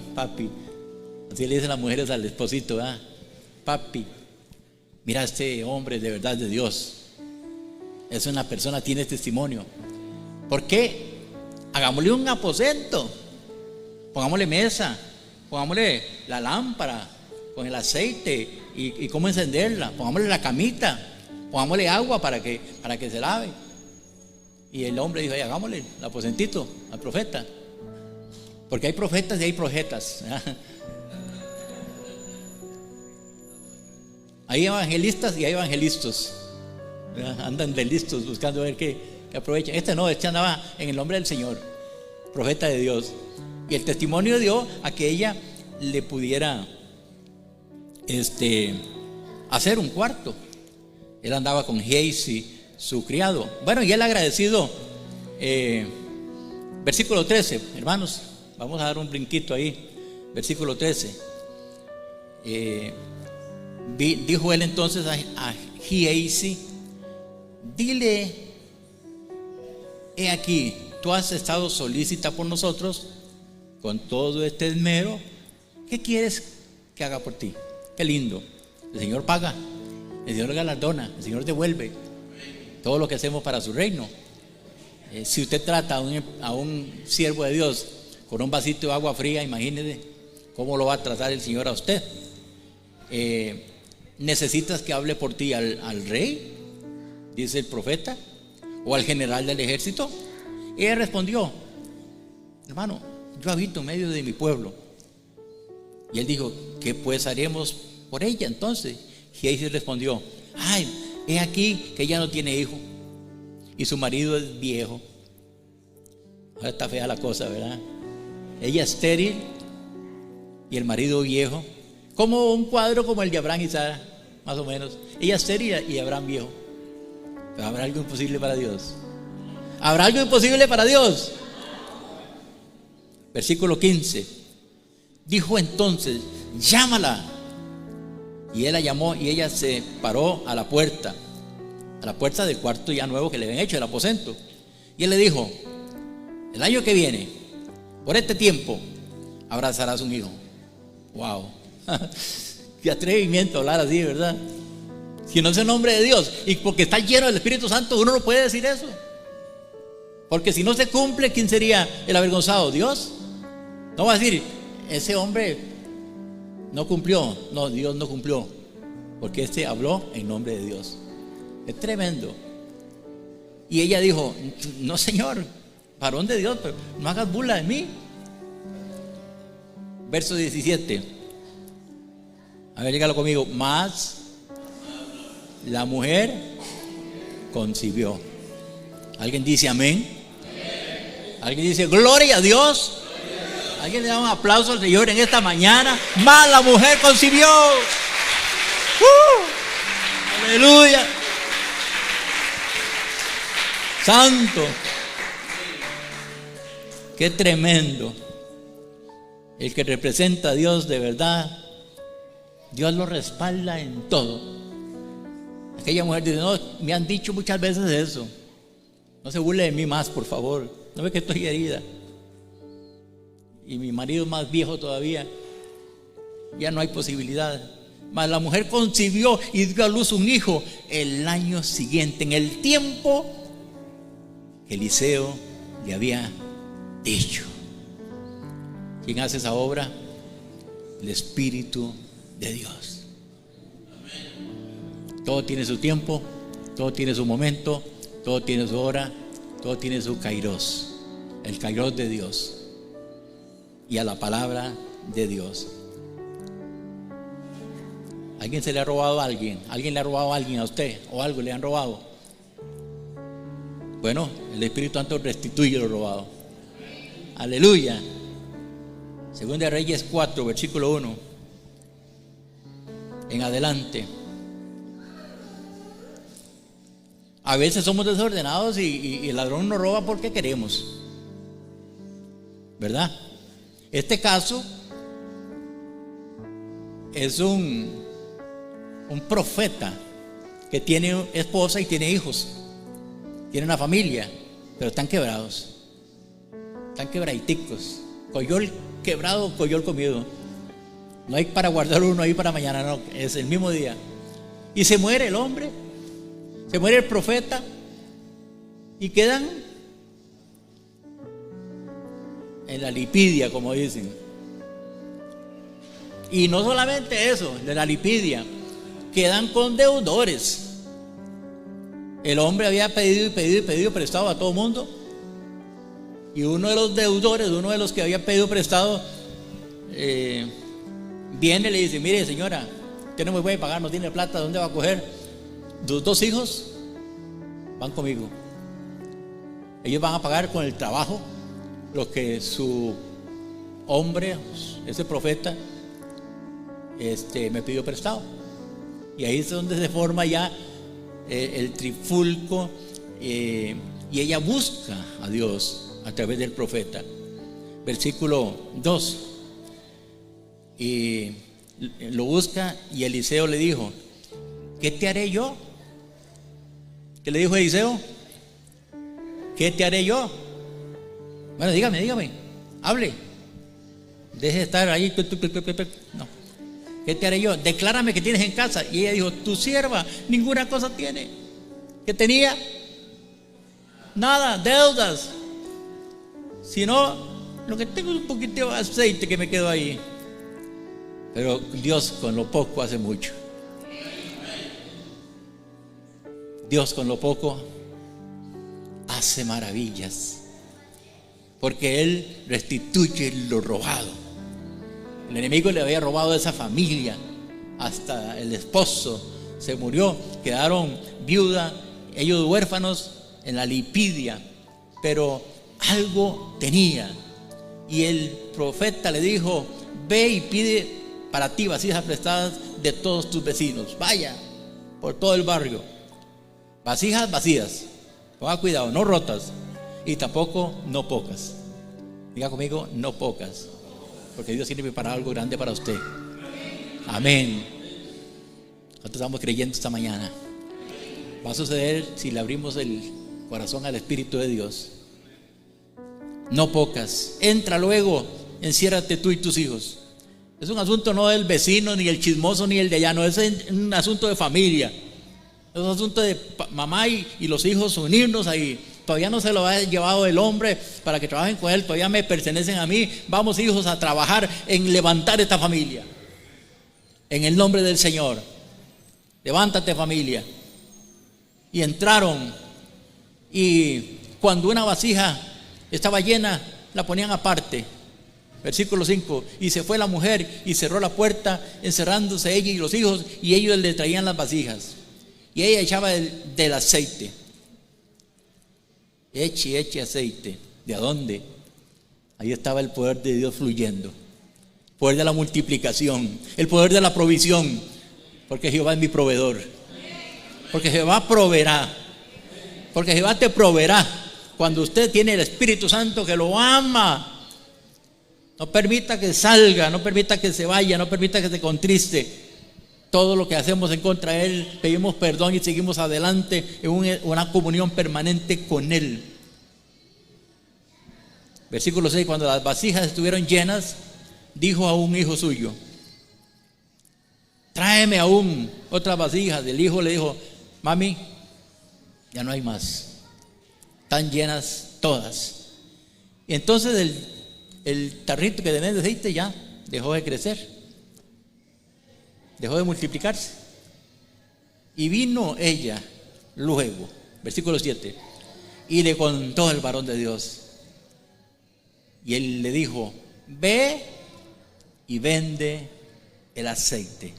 así le dicen las mujeres al esposito, ¿verdad? papi, mira, este hombre de verdad de Dios, es una persona, tiene testimonio. ¿Por qué? Hagámosle un aposento, pongámosle mesa, pongámosle la lámpara con el aceite y cómo encenderla, pongámosle la camita, pongámosle agua para que se lave. Y el hombre dijo: hagámosle el aposentito al profeta, porque hay profetas y hay profetas. Hay evangelistas y hay evangelistas. Andan de listos buscando ver qué aprovechan. Este andaba en el nombre del Señor, profeta de Dios. Y el testimonio dio a que ella le pudiera hacer un cuarto. Él andaba con Gehazi, su criado. Bueno, y él agradecido. Versículo 13, hermanos, vamos a dar un brinquito ahí. Versículo 13. Dijo él entonces a Gehazi: dile, he aquí, tú has estado solícita por nosotros con todo este esmero. ¿Qué quieres que haga por ti? Qué lindo. El Señor paga, el Señor galardona, el Señor devuelve todo lo que hacemos para su reino. Si usted trata a un siervo de Dios con un vasito de agua fría, imagínese cómo lo va a tratar el Señor a usted. ¿Necesitas que hable por ti al rey?, dice el profeta, o al general del ejército. Y ella respondió: hermano, yo habito en medio de mi pueblo. Y él dijo: ¿qué pues haremos por ella entonces? Y ella respondió: ay, he aquí que ella no tiene hijo y su marido es viejo. Ahora está fea la cosa, ¿verdad? Ella estéril y el marido viejo, como un cuadro como el de Abraham y Sara, más o menos. Ella estéril y Abraham viejo. Pero ¿habrá algo imposible para Dios? ¿Habrá algo imposible para Dios? Versículo 15. Dijo entonces: llámala. Y él la llamó y ella se paró a la puerta del cuarto ya nuevo que le habían hecho, el aposento. Y él le dijo: el año que viene, por este tiempo, abrazarás un hijo. Wow. Qué atrevimiento hablar así, ¿verdad? Si no es el nombre de Dios, y porque está lleno del Espíritu Santo, uno no puede decir eso. Porque si no se cumple, ¿quién sería el avergonzado? ¿Dios? No va a decir: ese hombre no cumplió. No, Dios no cumplió, porque habló en nombre de Dios. Es tremendo. Y ella dijo: no, Señor, varón de Dios, pero no hagas burla de mí. Verso 17. A ver, dígalo conmigo. Más la mujer concibió. ¿Alguien dice amén? ¿Alguien dice gloria a Dios? ¿Alguien le da un aplauso al Señor en esta mañana? Más la mujer concibió. Aleluya. Santo. Qué tremendo. El que representa a Dios de verdad, Dios lo respalda en todo. Aquella mujer dice: no, me han dicho muchas veces eso. No se burle de mí más, por favor. No ve que estoy herida. Y mi marido es más viejo todavía. Ya no hay posibilidad. Mas la mujer concibió y dio a luz un hijo el año siguiente, en el tiempo que Eliseo le había dicho. ¿Quién hace esa obra? El Espíritu de Dios. Todo tiene su tiempo, todo tiene su momento, todo tiene su hora, todo tiene su kairos, el kairos de Dios, y a la palabra de Dios. ¿Alguien se le ha robado a alguien? ¿Alguien le ha robado a alguien a usted? ¿O algo le han robado? Bueno, el Espíritu Santo restituye lo robado. Aleluya. Segunda de Reyes 4, versículo 1 en adelante. A veces somos desordenados y el ladrón nos roba porque queremos, ¿verdad? Este caso es un profeta que tiene esposa y tiene hijos, tiene una familia, pero están quebrados, están quebraditicos. Coyol quebrado, coyol comido. No hay para guardar uno ahí para mañana, no, es el mismo día. Y se muere el hombre, se muere el profeta, y quedan en la lipidia, como dicen. Y no solamente eso, de la lipidia, quedan con deudores. El hombre había pedido prestado a todo el mundo, y uno de los deudores, uno de los que había pedido prestado, viene y le dice: mire, señora, usted no me puede pagar, no tiene plata, ¿dónde va a coger? Tus 2 hijos van conmigo, ellos van a pagar con el trabajo lo que su hombre, ese profeta, me pidió prestado. Y ahí es donde se forma ya el trifulco, y ella busca a Dios a través del profeta. Versículo 2. Y lo busca, y Eliseo le dijo: ¿qué te haré yo? ¿Qué le dijo Eliseo? ¿Qué te haré yo? Bueno, dígame, hable. Deje de estar ahí. No. ¿Qué te haré yo? Declárame que tienes en casa. Y ella dijo: tu sierva ninguna cosa tiene. ¿Qué tenía? Nada, deudas. Sino lo que tengo es un poquito de aceite que me quedó ahí. Pero Dios con lo poco hace mucho. Dios con lo poco hace maravillas, porque Él restituye lo robado. El enemigo le había robado a esa familia, hasta el esposo se murió, quedaron viuda, ellos huérfanos en la lipidia, pero algo tenía. Y el profeta le dijo: ve y pide para ti vasijas prestadas de todos tus vecinos. Vaya por todo el barrio, vasijas vacías, ponga cuidado, no rotas, y tampoco no pocas. Diga conmigo: no pocas, porque Dios tiene preparado algo grande para usted. Amén. Nosotros estamos creyendo esta mañana. Va a suceder si le abrimos el corazón al Espíritu de Dios. No pocas. Entra luego, enciérrate tú y tus hijos. Es un asunto no del vecino, ni el chismoso, ni el de allá. No, es un asunto de familia. Es un asunto de mamá y los hijos unirnos ahí. Todavía no se lo ha llevado el hombre para que trabajen con él. Todavía me pertenecen a mí. Vamos, hijos, a trabajar en levantar esta familia. En el nombre del Señor. Levántate, familia. Y entraron. Y cuando una vasija estaba llena, la ponían aparte. Versículo 5. Y se fue la mujer y cerró la puerta, encerrándose ella y los hijos, y ellos le traían las vasijas. Y ella echaba del aceite. Eche aceite. ¿De dónde? Ahí estaba el poder de Dios fluyendo. El poder de la multiplicación. El poder de la provisión. Porque Jehová es mi proveedor. Porque Jehová proveerá. Porque Jehová te proveerá. Cuando usted tiene el Espíritu Santo que lo ama. No permita que salga, no permita que se vaya, no permita que se contriste. Todo lo que hacemos en contra de Él, pedimos perdón y seguimos adelante en una comunión permanente con Él. Versículo 6. Cuando las vasijas estuvieron llenas, dijo a un hijo suyo: tráeme aún otras vasijas. El hijo le dijo: mami, ya no hay más, están llenas todas. Y entonces el tarrito que tenía de aceite ya dejó de crecer, dejó de multiplicarse. Y vino ella luego, versículo 7, y le contó el varón de Dios. Y él le dijo: ve y vende el aceite.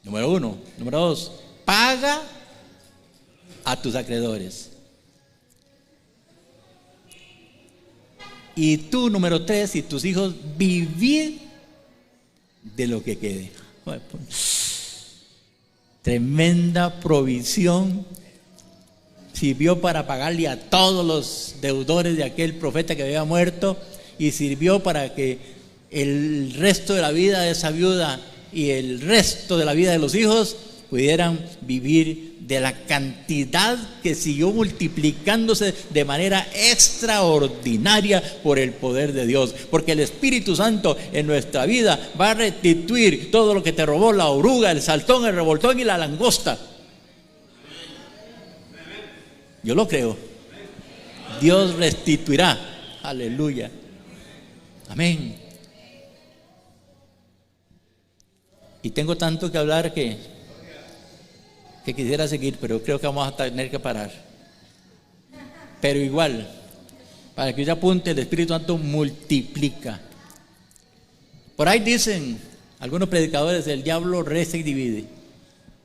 Número 1. Número 2, paga a tus acreedores. Y tú, número 3, y tus hijos, vivid de lo que quede. Tremenda provisión. Sirvió para pagarle a todos los deudores de aquel profeta que había muerto, y sirvió para que el resto de la vida de esa viuda y el resto de la vida de los hijos pudieran vivir de la cantidad que siguió multiplicándose de manera extraordinaria por el poder de Dios. Porque el Espíritu Santo en nuestra vida va a restituir todo lo que te robó la oruga, el saltón, el revoltón y la langosta. Yo lo creo. Dios restituirá. Aleluya. Amén. Y tengo tanto que hablar que quisiera seguir, pero creo que vamos a tener que parar. Pero igual, para que usted apunte, el Espíritu Santo multiplica. Por ahí dicen algunos predicadores: el diablo resta y divide,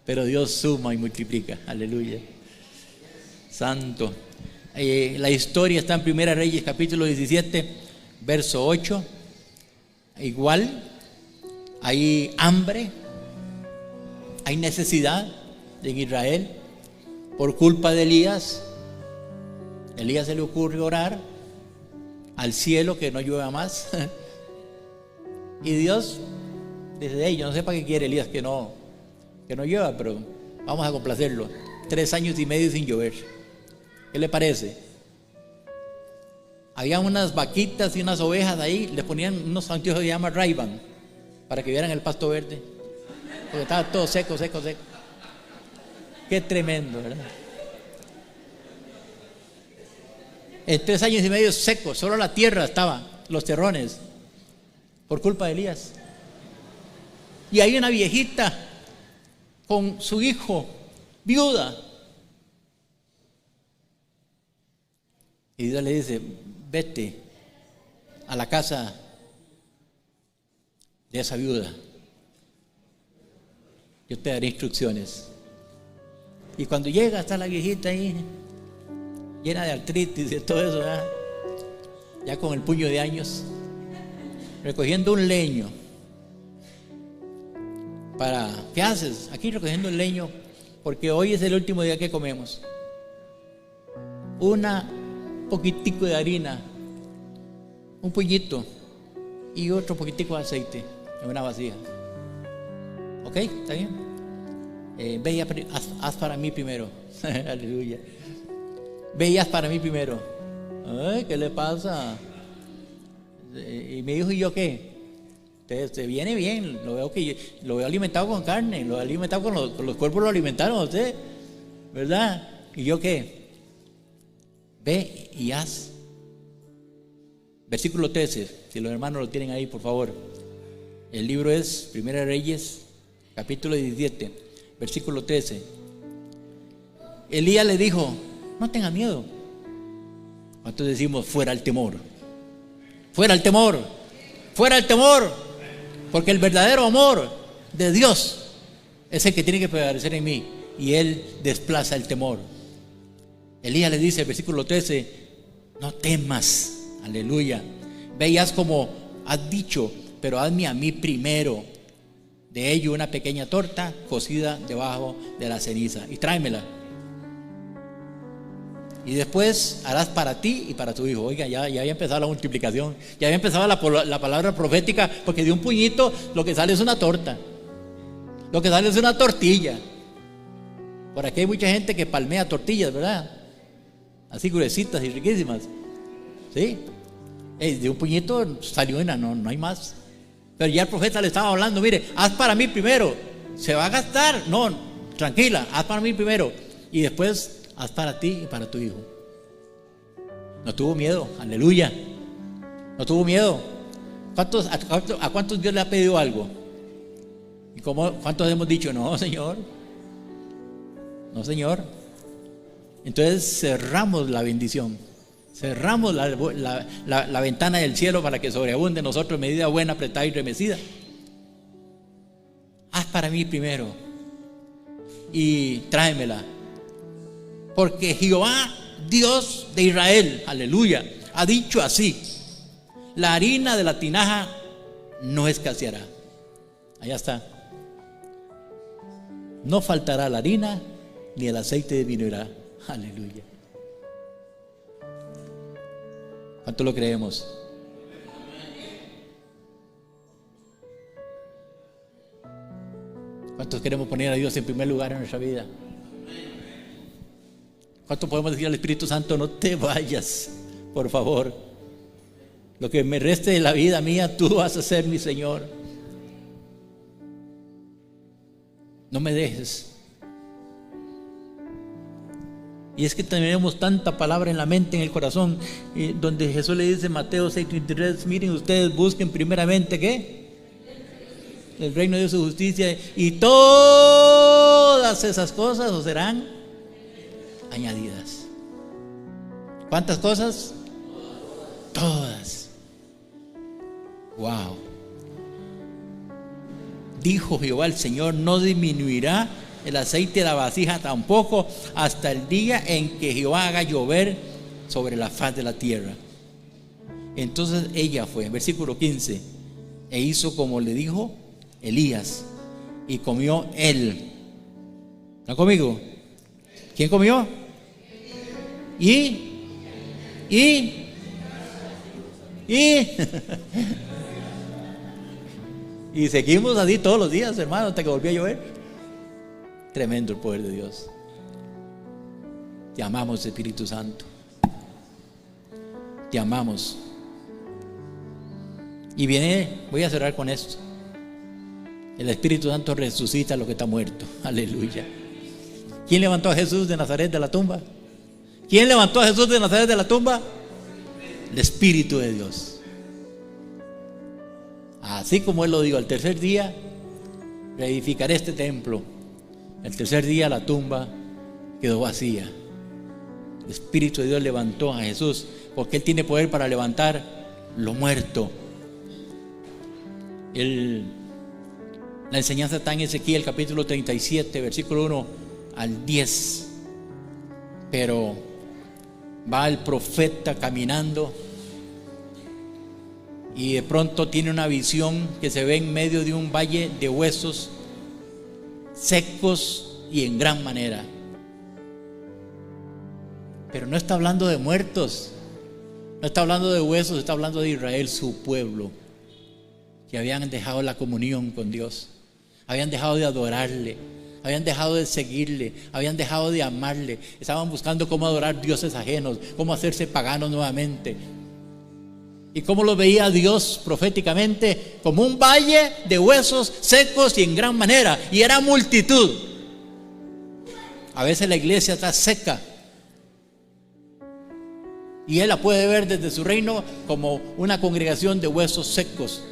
pero Dios suma y multiplica. Aleluya. Santo. La historia está en 1 Reyes capítulo 17, verso 8. Igual, hay hambre, hay necesidad en Israel por culpa de Elías. Elías se le ocurre orar al cielo que no llueva más. Y Dios dice: hey, yo no sé para qué quiere Elías que no llueva, pero vamos a complacerlo. 3 años y medio sin llover. ¿Qué le parece? Había unas vaquitas y unas ovejas ahí, les ponían unos anteojos que se llaman Ray-Ban para que vieran el pasto verde, porque estaba todo seco. Qué tremendo, ¿verdad? En 3 años y medio seco, solo la tierra estaba, los terrones, por culpa de Elías. Y hay una viejita con su hijo, viuda. Y Dios le dice: vete a la casa de esa viuda, yo te daré instrucciones. Y cuando llega, está la viejita ahí, llena de artritis y todo eso, ¿verdad? Ya con el puño de años, recogiendo un leño. ¿Qué haces? Aquí recogiendo el leño, porque hoy es el último día que comemos. Poquitico de harina, un puñito y otro poquitico de aceite en una vasija. ¿Ok? ¿Está bien? Ve y haz para mí primero. Aleluya. Ve y haz para mí primero. Ay, ¿qué le pasa? Y me dijo: ¿y yo qué? Te viene bien. Lo veo alimentado con carne, lo veo alimentado con los cuerpos, lo alimentaron a usted, ¿verdad? ¿Y yo qué? Ve y haz. Versículo 13, si los hermanos lo tienen ahí, por favor. El libro es 1 Reyes, capítulo 17, versículo 13. Elías le dijo: no tenga miedo. ¿Cuántos decimos fuera el temor? Fuera el temor, fuera el temor, porque el verdadero amor de Dios es el que tiene que prevalecer en mí, y Él desplaza el temor. Elías le dice, versículo 13: no temas. Aleluya. Ve y haz como has dicho, pero hazme a mí primero de ello una pequeña torta cocida debajo de la ceniza y tráemela. Y después harás para ti y para tu hijo. Oiga, ya había empezado la multiplicación, ya había empezado la palabra profética, porque de un puñito lo que sale es una torta, lo que sale es una tortilla. Por aquí hay mucha gente que palmea tortillas, ¿verdad? Así gruesitas y riquísimas. ¿Sí? De un puñito salió una, no hay más. Pero ya el profeta le estaba hablando: mire, haz para mí primero. Se va a gastar. No, tranquila, haz para mí primero. Y después haz para ti y para tu hijo. No tuvo miedo, aleluya. No tuvo miedo. ¿A cuántos Dios le ha pedido algo? ¿Y cuántos hemos dicho: no, Señor? No, Señor. Entonces cerramos la bendición, cerramos la ventana del cielo para que sobreabunde en nosotros medida buena, apretada y remecida. Haz para mí primero y tráemela, porque Jehová, Dios de Israel, aleluya, ha dicho así: la harina de la tinaja no escaseará. Allá está. No faltará la harina ni el aceite disminuirá. Aleluya. ¿Cuánto lo creemos? ¿Cuántos queremos poner a Dios en primer lugar en nuestra vida? ¿Cuánto podemos decir al Espíritu Santo, no te vayas, por favor? Lo que me reste de la vida mía, tú vas a ser mi Señor. No me dejes. Y es que tenemos tanta palabra en la mente, en el corazón, donde Jesús le dice en Mateo 6:33, miren ustedes, busquen primeramente, ¿qué? El reino de Dios y su justicia, y todas esas cosas os serán añadidas. ¿Cuántas cosas? Todas. Wow. Dijo Jehová el Señor, no disminuirá el aceite de la vasija tampoco hasta el día en que Jehová haga llover sobre la faz de la tierra. Entonces ella fue, versículo 15, e hizo como le dijo Elías, y comió él. ¿Está conmigo? ¿Quién comió? Y y seguimos así todos los días, hermano, hasta que volvió a llover. Tremendo el poder de Dios. Te amamos, Espíritu Santo. Te amamos. Y voy a cerrar con esto. El Espíritu Santo resucita lo que está muerto. Aleluya. ¿Quién levantó a Jesús de Nazaret de la tumba? ¿Quién levantó a Jesús de Nazaret de la tumba? El Espíritu de Dios. Así como Él lo dijo, al tercer día reedificaré este templo. El tercer día la tumba quedó vacía. El Espíritu de Dios levantó a Jesús, porque Él tiene poder para levantar lo muerto. La enseñanza está en Ezequiel capítulo 37, versículo 1 al 10. Pero va el profeta caminando y de pronto tiene una visión que se ve en medio de un valle de huesos secos y en gran manera. Pero no está hablando de muertos, no está hablando de huesos, está hablando de Israel, su pueblo, que habían dejado la comunión con Dios, habían dejado de adorarle, habían dejado de seguirle, habían dejado de amarle, estaban buscando cómo adorar dioses ajenos, cómo hacerse paganos nuevamente. ¿Y cómo lo veía Dios proféticamente? Como un valle de huesos secos y en gran manera, y era multitud. A veces la iglesia está seca y Él la puede ver desde su reino como una congregación de huesos secos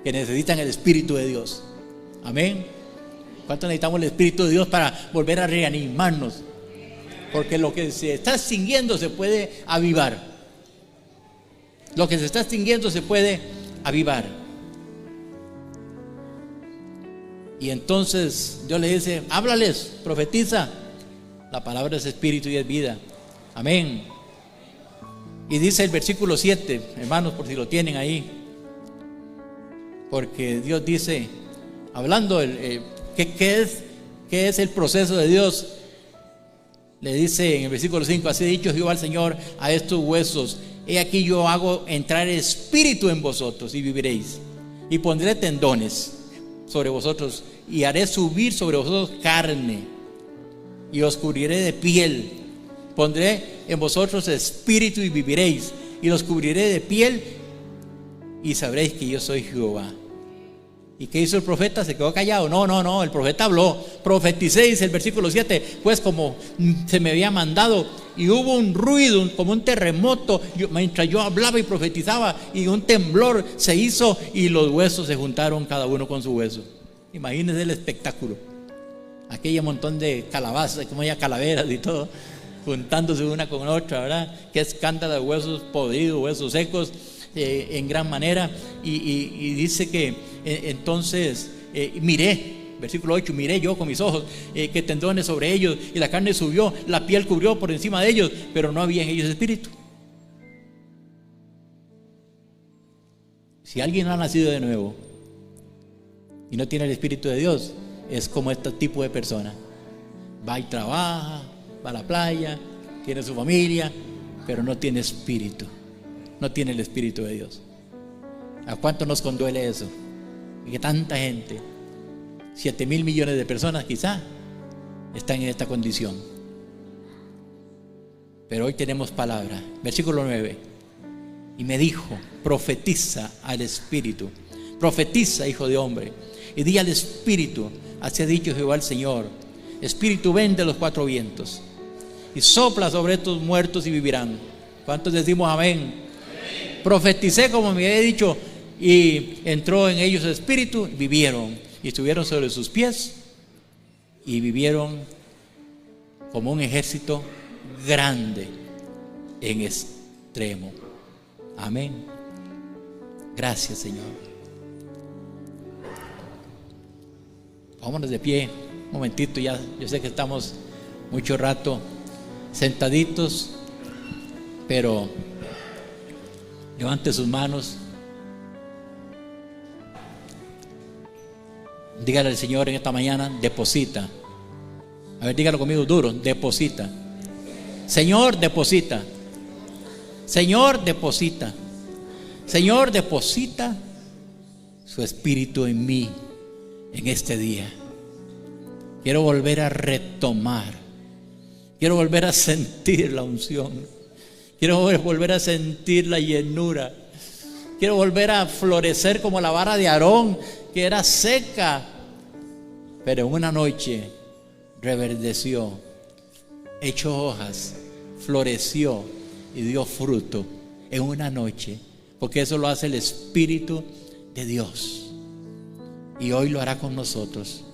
que necesitan el Espíritu de Dios. Amén. ¿Cuánto necesitamos el Espíritu de Dios para volver a reanimarnos? Porque lo que se está extinguiendo se puede avivar. Lo que se está extinguiendo se puede avivar. Y entonces Dios le dice, háblales, profetiza. La palabra es espíritu y es vida. Amén. Y dice el versículo 7, hermanos, por si lo tienen ahí, porque Dios dice, hablando ¿qué es el proceso de Dios? Le dice en el versículo 5, así ha dicho Jehová el Señor a estos huesos, he aquí yo hago entrar espíritu en vosotros y viviréis, y pondré tendones sobre vosotros y haré subir sobre vosotros carne y os cubriré de piel, pondré en vosotros espíritu y viviréis, y los cubriré de piel y sabréis que yo soy Jehová. ¿Y qué hizo el profeta? ¿Se quedó callado? No, el profeta habló. Profeticé, dice el versículo 7, pues como se me había mandado, y hubo un ruido, como un terremoto, mientras yo hablaba y profetizaba, y un temblor se hizo, y los huesos se juntaron cada uno con su hueso. Imagínense el espectáculo. Aquella montón de calabazas, como ya calaveras y todo, juntándose una con otra, ¿verdad? Qué escándalo de huesos podridos, huesos secos, en gran manera. Y dice que entonces miré, versículo 8, miré yo con mis ojos que tendones sobre ellos, y la carne subió, la piel cubrió por encima de ellos, pero no había en ellos espíritu. Si alguien no ha nacido de nuevo y no tiene el Espíritu de Dios, es como este tipo de persona. Va y trabaja, va a la playa, tiene su familia, pero no tiene espíritu, no tiene el Espíritu de Dios. ¿A cuánto nos conduele eso? Y que tanta gente 7,000 millones de personas quizá están en esta condición. Pero hoy tenemos palabra. Versículo 9. Y me dijo: profetiza al Espíritu, profetiza, hijo de hombre, y di al Espíritu: así ha dicho Jehová el Señor, Espíritu, ven de los cuatro vientos y sopla sobre estos muertos y vivirán. ¿Cuántos decimos amén? Amén. Profeticé como me había dicho, y entró en ellos el Espíritu, vivieron y estuvieron sobre sus pies y vivieron como un ejército grande en extremo. Amén. Gracias, Señor. Vámonos de pie un momentito, ya yo sé que estamos mucho rato sentaditos, pero levante sus manos. Dígale al Señor en esta mañana: deposita. A ver, dígalo conmigo duro: deposita. Señor, deposita. Señor, deposita. Señor, deposita su Espíritu en mí en este día. Quiero volver a retomar. Quiero volver a sentir la unción. Quiero volver a sentir la llenura. Quiero volver a florecer como la vara de Aarón, que era seca, pero en una noche reverdeció, echó hojas, floreció y dio fruto en una noche, porque eso lo hace el Espíritu de Dios, y hoy lo hará con nosotros.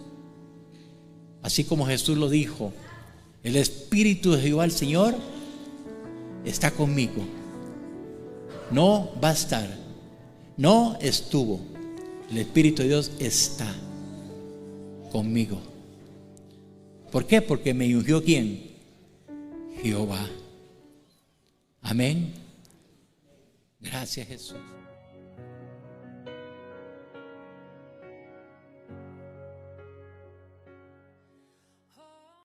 Así como Jesús lo dijo: el Espíritu de Jehová el Señor está conmigo. No va a estar, no estuvo. El Espíritu de Dios está conmigo. ¿Por qué? Porque me ungió ¿quién? Jehová. Amén. Gracias, Jesús.